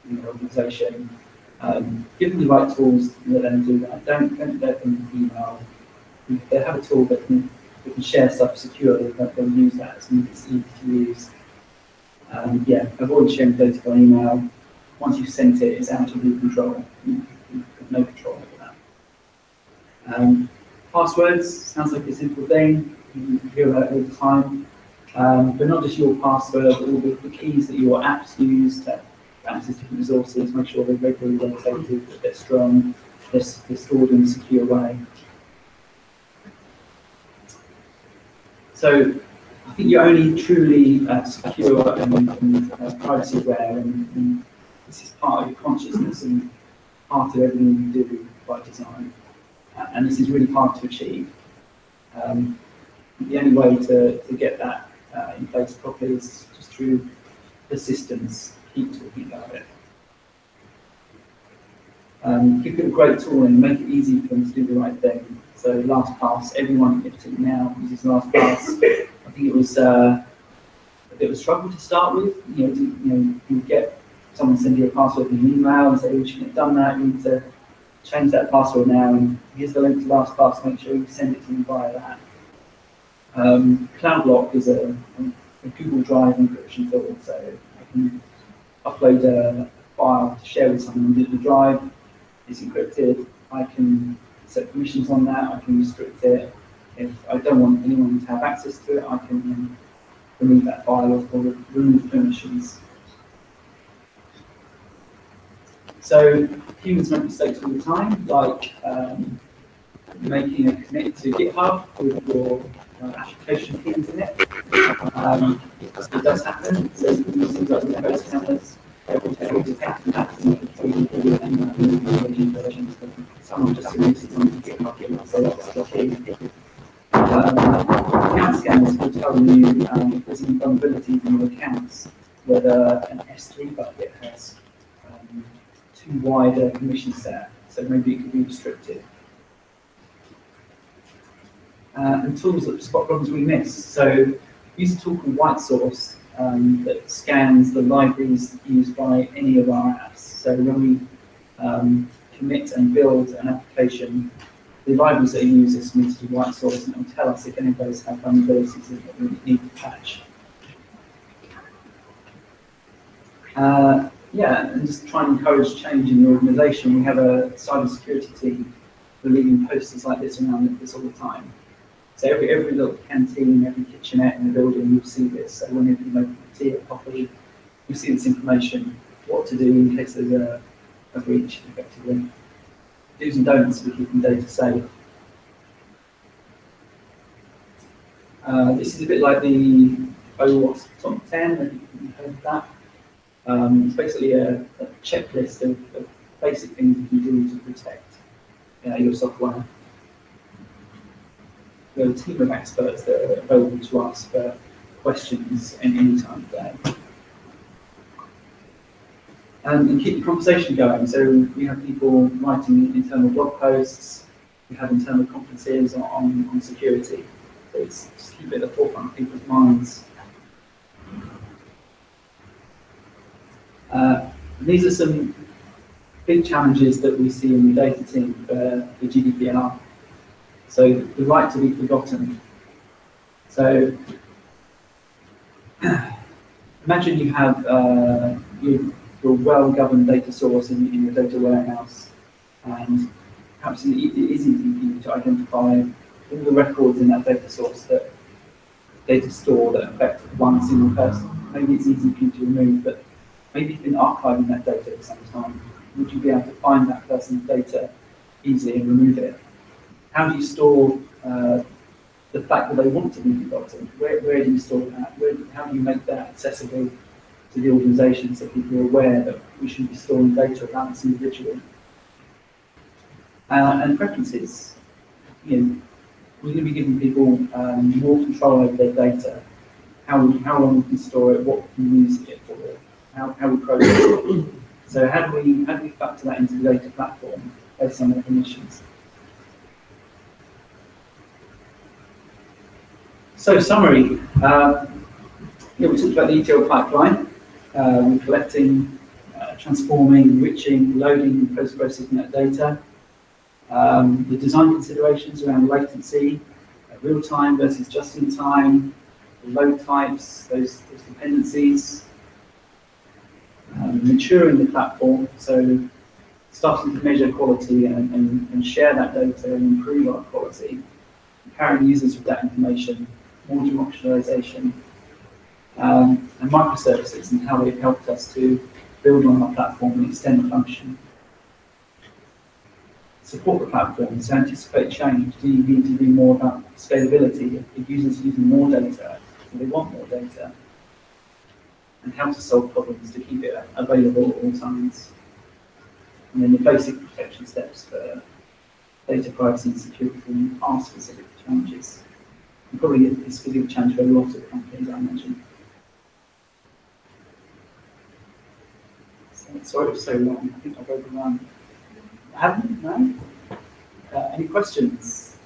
in your organisation. Give them the right tools to let them do that. Don't let them email. If they have a tool that can share stuff securely, they'll use that. It's easy to use. Yeah, avoid sharing data by email. Once you've sent it, it's out of your control. You've got no control over that. Passwords sounds like a simple thing. You hear about it all the time. But not just your password, but all the keys that your apps use to access different resources. Make sure they're regularly rotated, that they're strong, they're stored in a secure way. So I think you're only truly secure and privacy aware, and this is part of your consciousness and part of everything you do by design. And this is really hard to achieve. The only way to get that in place properly is just through persistence. Keep talking about it. Give it a great tool and make it easy for them to do the right thing. So LastPass, everyone now uses LastPass. I think it was a bit of a struggle to start with. You get someone send you a password in an email and say, "We shouldn't have done that. You need to change that password now." And here's the link to LastPass. Make sure you send it to me via that. CloudLock is a Google Drive encryption tool, so I can upload a file to share with someone on Google Drive. It's encrypted. I can set permissions on that. I can restrict it. If I don't want anyone to have access to it, I can remove that file or remove permissions. So humans make mistakes all the time, like making a commit to GitHub with your application keys in it. It does happen. So things like Windows counters, detect that someone just submitted something to GitHub, so that's the key. Account scanners will tell you if there's any vulnerabilities in your accounts, whether an S3 bucket has too wide a permission set, so maybe it could be restricted. And tools that spot problems we miss. So we use a tool called WhiteSource that scans the libraries used by any of our apps. So when we commit and build an application, the libraries that are used are submitted to WhiteSource, and it will tell us if any of those have vulnerabilities that we need to patch. Yeah, and just try and encourage change in the organisation. We have a cybersecurity team who are leading posters like this around this all the time. So every little canteen, every kitchenette in the building, you'll see this. So whenever you make tea or coffee, you'll see this information, what to do in case there's a breach, effectively. Do's and don'ts for keeping data safe. This is a bit like the OWASP Top 10, have you heard of that? It's basically a checklist of basic things you can do to protect your software. We have a team of experts that are available to us for questions any time of day. And keep the conversation going. So we have people writing internal blog posts, we have internal conferences on security. So it's just keep it at the forefront of people's minds. These are some big challenges that we see in the data team for the GDPR. So the right to be forgotten. So imagine you have your well-governed data source in your data warehouse, and perhaps it is easy for you to identify all the records in that data source, that data store that affect one single person. Maybe it's easy for you to remove, but maybe you've been archiving that data for some time. Would you be able to find that person's data easily and remove it? How do you store the fact that they want to be forgotten? Where do you store that? How do you make that accessible to the organisation so people are aware that we shouldn't be storing data about this individual? And preferences. We're going to be giving people more control over their data. How long we can store it, what we can use it for, how we process it. So how do we factor that into the data platform based on their permissions? So summary. We talked about the ETL pipeline. We're collecting, transforming, enriching, loading, and post-processing that data. The design considerations around latency, real-time versus just-in-time, the load types, those dependencies. Maturing the platform, so starting to measure quality and share that data and improve our quality. Empowering users with that information, more democratization, and microservices and how they've helped us to build on our platform and extend the function. Support the platform, so anticipate change. Do you need to do more about scalability? If users are using more data, do they want more data? And how to solve problems to keep it available at all times. And then the basic protection steps for data privacy and security are specific challenges. And probably a specific challenge for a lot of companies, I imagine. Sorry it was so long. I think I've overrun. Haven't? No? Any questions?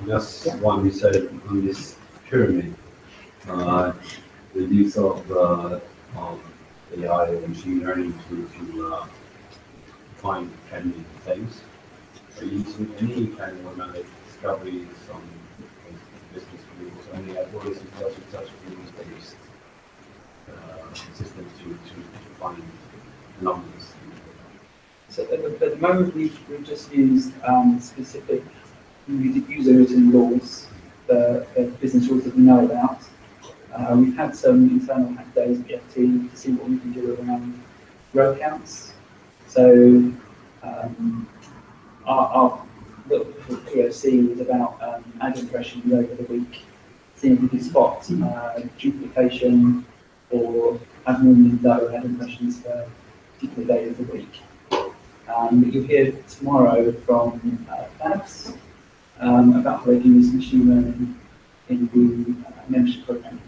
Just one, you said on this pyramid, the use of AI and machine learning to find trending things. Are you using any kind of automatic discoveries on business rules, any algorithms such rules-based systems to find numbers? So at the moment we've just used specific user-written rules, the business rules that we know about. We've had some internal hack days at the FT to see what we can do around row counts. So our little POC was about ad impressions over the week, seeing if we could spot duplication or abnormally low ad impressions for particular day of the week. You'll hear tomorrow from Babs about how they can use machine learning in the membership program.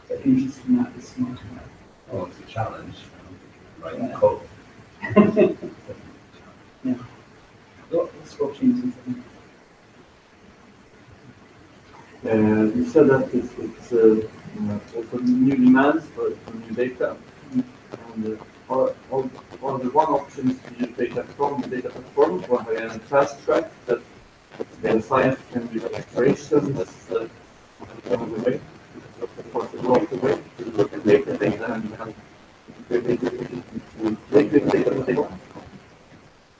So if you're interested in that, this tomorrow. Oh, it's a challenge. Right, Yeah. code. Yeah. Lots of opportunities. You said that it's also new demands for new data. And are the one options to use data from the data platform, or by a fast track that data science can do exploration? That's one of the way, possible of the way to look at data and make data.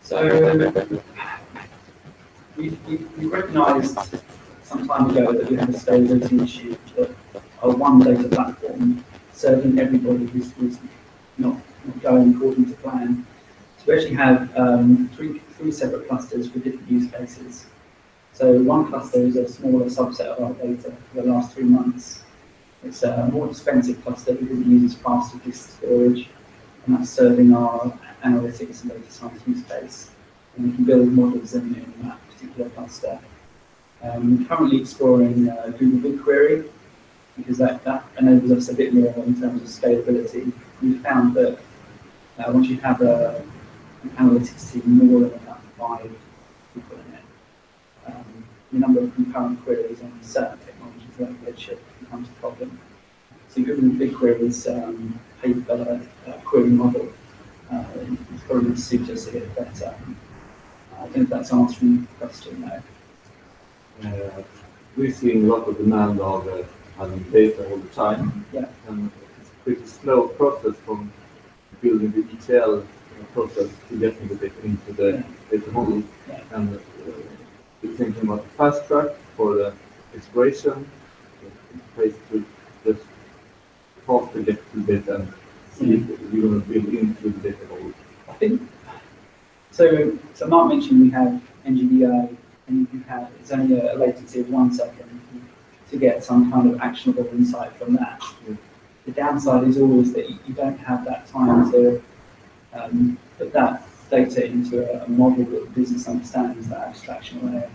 So we recognised some time ago that we had a scalability issue, that our one data platform serving everybody was not going according to plan. So we actually have three separate clusters for different use cases. So one cluster is a smaller subset of our data for the last 3 months. It's a more expensive cluster because it uses faster disk storage, and that's serving our analytics and data science use case. And we can build models in that particular cluster. We're currently exploring Google BigQuery because that enables us a bit more in terms of scalability. We found that once you have an analytics team more than about 5 people in it, the number of concurrent queries on certain technologies like Redshift becomes a problem. So Google BigQuery's paper query model is probably going to suit us a bit better. I don't know if that's answering the question though. We're seeing a lot of demand of having data all the time. Yeah. And it's a pretty slow process from building the ETL process to getting the data into the data model. Yeah. And we're thinking about the fast track for the exploration, place to just faster get to the data and see if you're going to build into the data model. I think so. So Mark mentioned we have NGDA, and it's only a latency of 1 second to get some kind of actionable insight from that. Yeah. The downside is always that you don't have that time to put that data into a model that the business understands, that abstraction layer.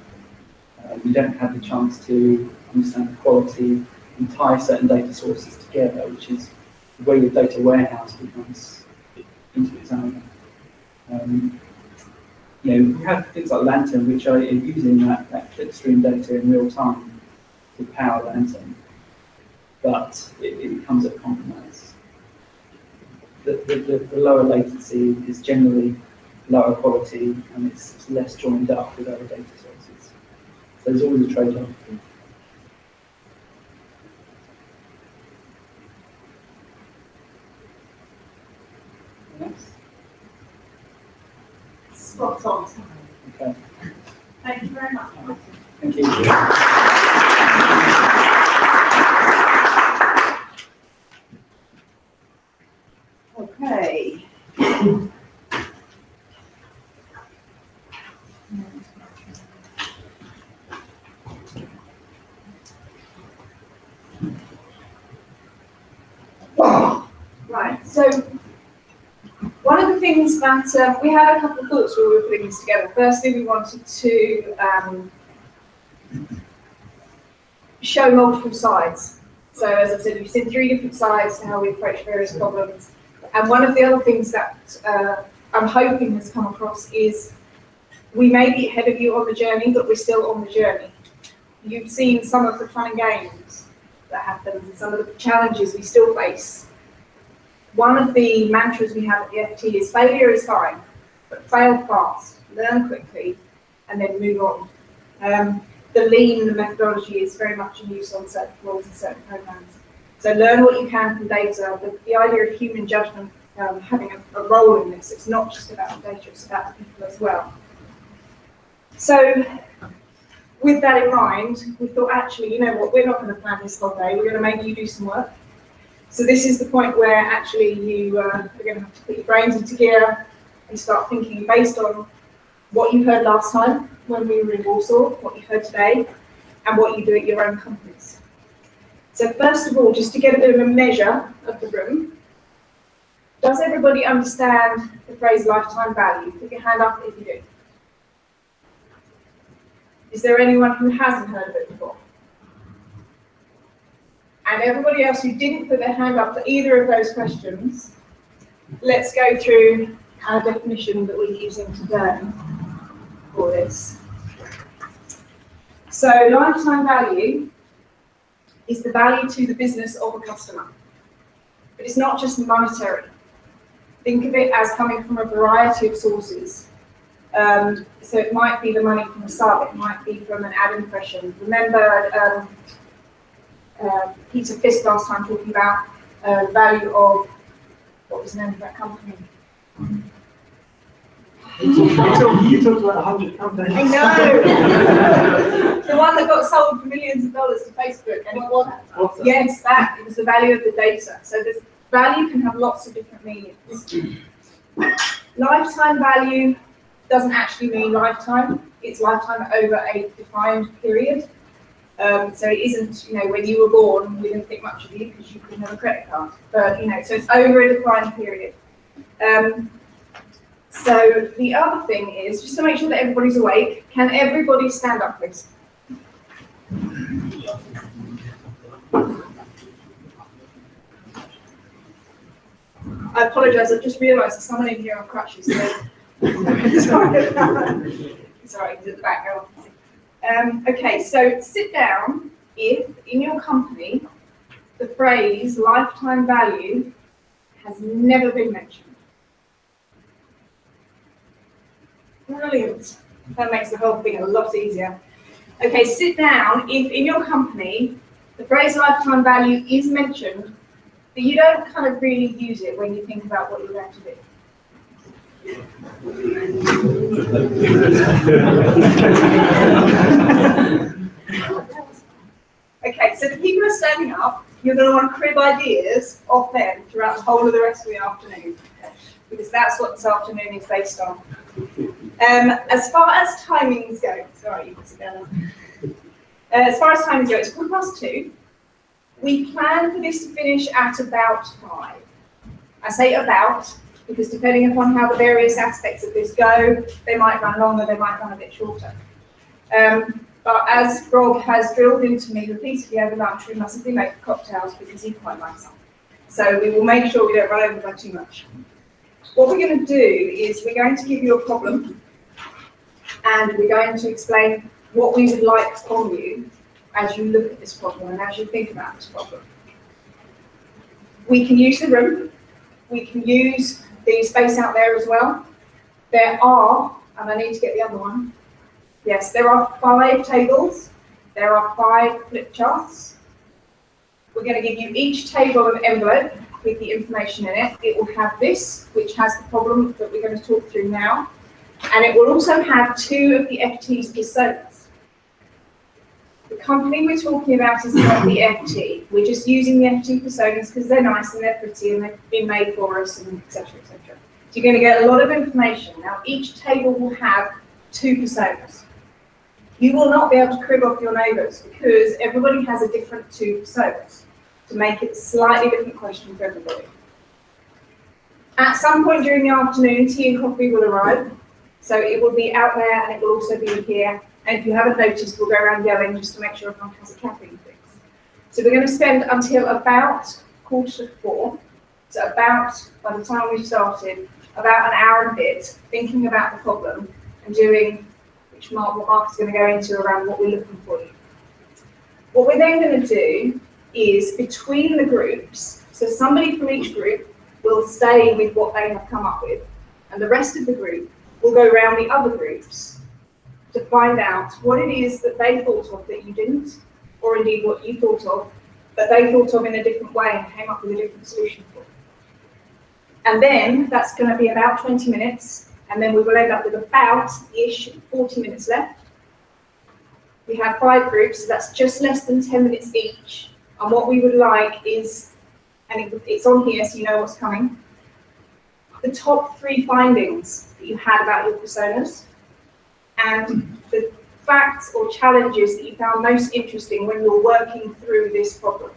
You don't have the chance to understand the quality and tie certain data sources together, which is the way your data warehouse becomes into its own. We have things like Lantern, which are using that clickstream data in real time to power Lantern, but it comes at a compromise. The lower latency is generally lower quality, and it's less joined up with other data sources. So there's always a trade-off. Next. Spot on. Okay. Thank you very much. Thank you. Okay. Right, so one of the things that we had a couple of thoughts when we were putting this together. Firstly, we wanted to show multiple sides. So as I said, we've seen 3 different sides to how we approach various problems. And one of the other things that I'm hoping has come across is we may be ahead of you on the journey, but we're still on the journey. You've seen some of the fun and games that happen and some of the challenges we still face. One of the mantras we have at the FT is failure is fine, but fail fast, learn quickly, and then move on. The lean methodology is very much in use on certain roles and certain programs. So learn what you can from data. The idea of human judgment having a role in this, it's not just about data, it's about the people as well. So with that in mind, we thought, actually, you know what, we're not going to plan this whole day, we're going to make you do some work. So this is the point where actually you are going to have to put your brains into gear and start thinking based on what you heard last time when we were in Warsaw, what you heard today, and what you do at your own companies. So first of all, just to get a bit of a measure of the room, Does everybody understand the phrase lifetime value? Put your hand up if you do. Is there anyone who hasn't heard of it before? And everybody else who didn't put their hand up for either of those questions, let's go through our definition that we're using today for this. So lifetime value is the value to the business of a customer. But it's not just monetary. Think of it as coming from a variety of sources. So it might be the money from a sub, it might be from an ad impression. Remember Peter Fisk last time talking about value of, what was the name of that company? You talked about 100 companies. I know! The one that got sold for millions of dollars to Facebook, and it was, yes, that, it was the value of the data. So this value can have lots of different meanings. Lifetime value doesn't actually mean lifetime, it's lifetime over a defined period. So it isn't, when you were born, we didn't think much of you because you couldn't have a credit card. But, so it's over a defined period. So the other thing is, just to make sure that everybody's awake, can everybody stand up, please? I apologise, I've just realised there's someone in here on crutches. So sorry, he's at the back. Okay, so sit down if in your company the phrase lifetime value has never been mentioned. Brilliant. That makes the whole thing a lot easier. Okay, sit down if in your company the phrase lifetime value is mentioned, but you don't kind of really use it when you think about what you're going to do. Okay, so the people who are standing up, you're going to want to crib ideas off them throughout the whole of the rest of the afternoon, because that's what this afternoon is based on. As far as timings go, sorry, you can sit down. As far as timings go, it's 2:15. We plan for this to finish at about 5. I say about, because depending upon how the various aspects of this go, they might run longer, they might run a bit shorter. But as Rob has drilled into me repeatedly over lunch, we mustn't be late for cocktails because he quite likes them. So we will make sure we don't run over by too much. What we're going to do is we're going to give you a problem and we're going to explain what we would like from you as you look at this problem and as you think about this problem. We can use the room, we can use the space out there as well. There are, and I need to get the other one, yes, there are 5 tables, there are 5 flip charts. We're going to give you each table an envelope with the information in it. It will have this, which has the problem that we're going to talk through now, and it will also have 2 of the FT's personas. The company we're talking about is not the FT. We're just using the FT personas because they're nice and they're pretty and they've been made for us, and etc. etc. So you're going to get a lot of information. Now each table will have 2 personas. You will not be able to crib off your neighbours because everybody has a different 2 personas to make it a slightly different question for everybody. At some point during the afternoon, tea and coffee will arrive. So it will be out there and it will also be here. And if you haven't noticed, we'll go around yelling just to make sure everyone has a caffeine fix. So we're going to spend until about 3:45. So about, by the time we've started, about an hour and a bit thinking about the problem and doing, what Mark is going to go into around what we're looking for you. What we're then going to do is between the groups, so somebody from each group will stay with what they have come up with, and the rest of the group will go around the other groups to find out what it is that they thought of that you didn't, or indeed what you thought of, but they thought of in a different way and came up with a different solution for. And then that's going to be about 20 minutes, and then we will end up with about-ish 40 minutes left. We have 5 groups, so that's just less than 10 minutes each. And what we would like is, and it's on here so you know what's coming, the top 3 findings that you had about your personas, and the facts or challenges that you found most interesting when you're working through this problem.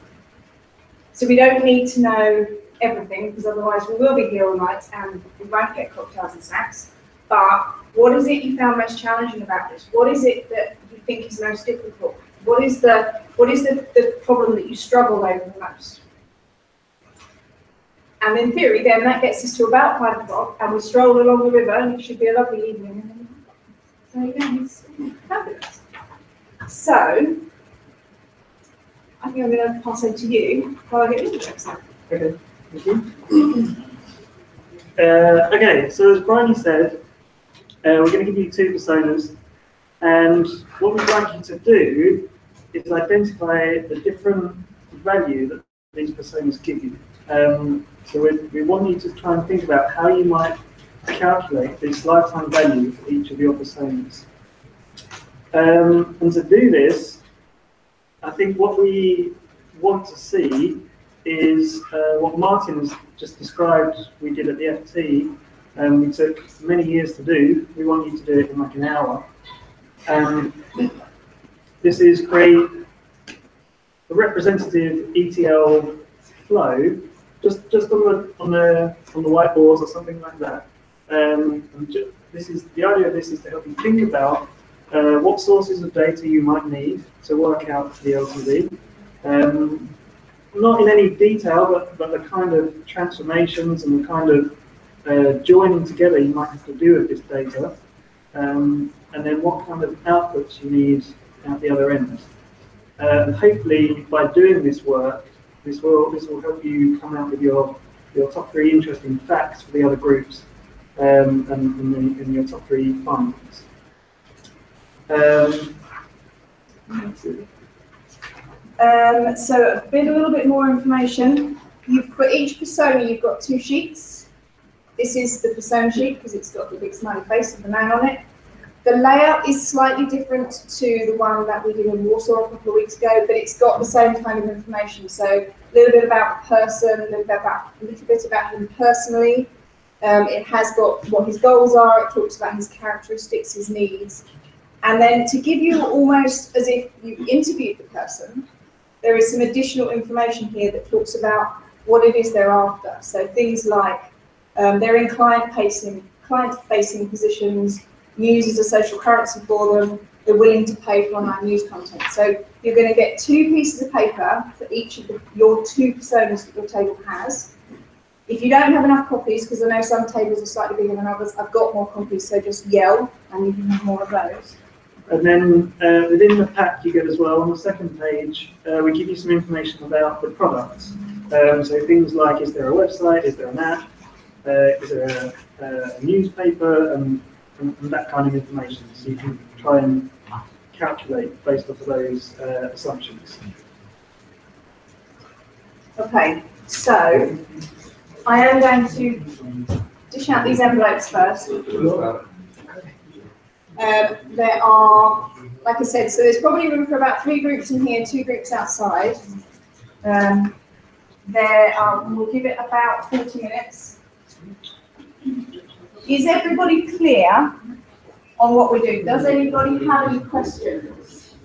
So we don't need to know everything, because otherwise we will be here all night and we won't get cocktails and snacks. But what is it you found most challenging about this? What is it that you think is most difficult? What is the problem that you struggled over the most? And in theory, then that gets us to about 5 o'clock, and we stroll along the river, and it should be a lovely evening. There you go, it's fabulous. So, I think I'm going to pass over to you while I get into it. Okay, thank you. Okay, so as Bryony said, we're going to give you 2 personas, and what we'd like you to do is identify the different value that these personas give you. So we want you to try and think about how you might calculate this lifetime value for each of your personas. And to do this, I think what we want to see is what Martin has just described we did at the FT. We took many years to do. We want you to do it in like an hour. This is create a representative ETL flow, just on the whiteboards or something like that. This is the idea of this is to help you think about what sources of data you might need to work out the LTV. Not in any detail, but the kind of transformations and the kind of joining together you might have to do with this data, and then what kind of outputs you need at the other end. Hopefully, by doing this work, this will help you come out with your top 3 interesting facts for the other groups, and your top 3 findings. So a little bit more information. For each persona, you've got 2 sheets. This is the persona sheet because it's got the big smiley face of the man on it. The layout is slightly different to the one that we did in Warsaw a couple of weeks ago, but it's got the same kind of information. So a little bit about the person, a little bit about him personally. It has got what his goals are. It talks about his characteristics, his needs. And then to give you almost as if you interviewed the person, there is some additional information here that talks about what it is they're after. So things like they're in client-facing positions, news is a social currency for them, they're willing to pay for online news content. So you're going to get 2 pieces of paper for each of your 2 personas that your table has. If you don't have enough copies, because I know some tables are slightly bigger than others, I've got more copies, so just yell and you can have more of those. And then within the pack you get as well, on the second page, we give you some information about the products. So things like, is there a website, is there an app, is there a newspaper, and that kind of information. So you can try and calculate based off of those assumptions. Okay, so I am going to dish out these envelopes first. There are, like I said, so there's probably room for about 3 groups in here, 2 groups outside. We'll give it about 40 minutes. Is everybody clear on what we do? Does anybody have any questions?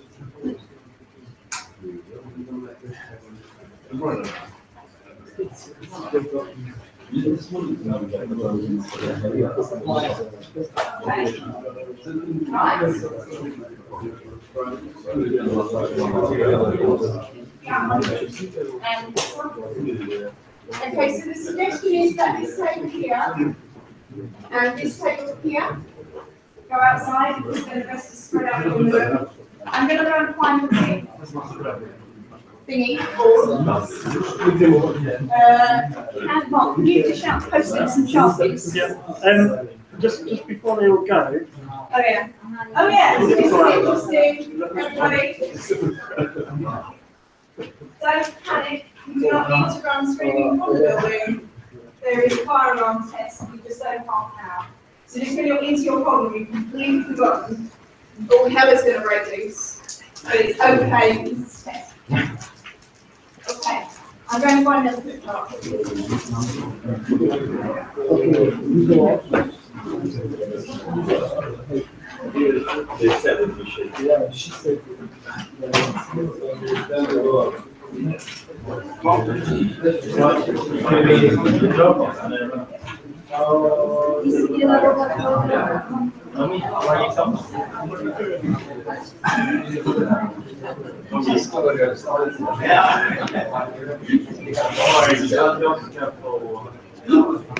Okay, so the suggestion is that this table here and this table here go outside because the rest is spread out in the room. I'm going to go and find the thingy. And Mark, can you dish out Post-its and Sharpies? Yeah. Just before they all go. Oh yeah. Oh yeah. So this is interesting. Everybody, don't panic. You do not need to run screaming from the building. There is a fire alarm test. You just don't half an hour. So just when you're into your problem, you've completely forgotten. All hell is going to break loose. But it's okay. It's a test. Okay. I'm going to find another flip chart. Mark, Yeah.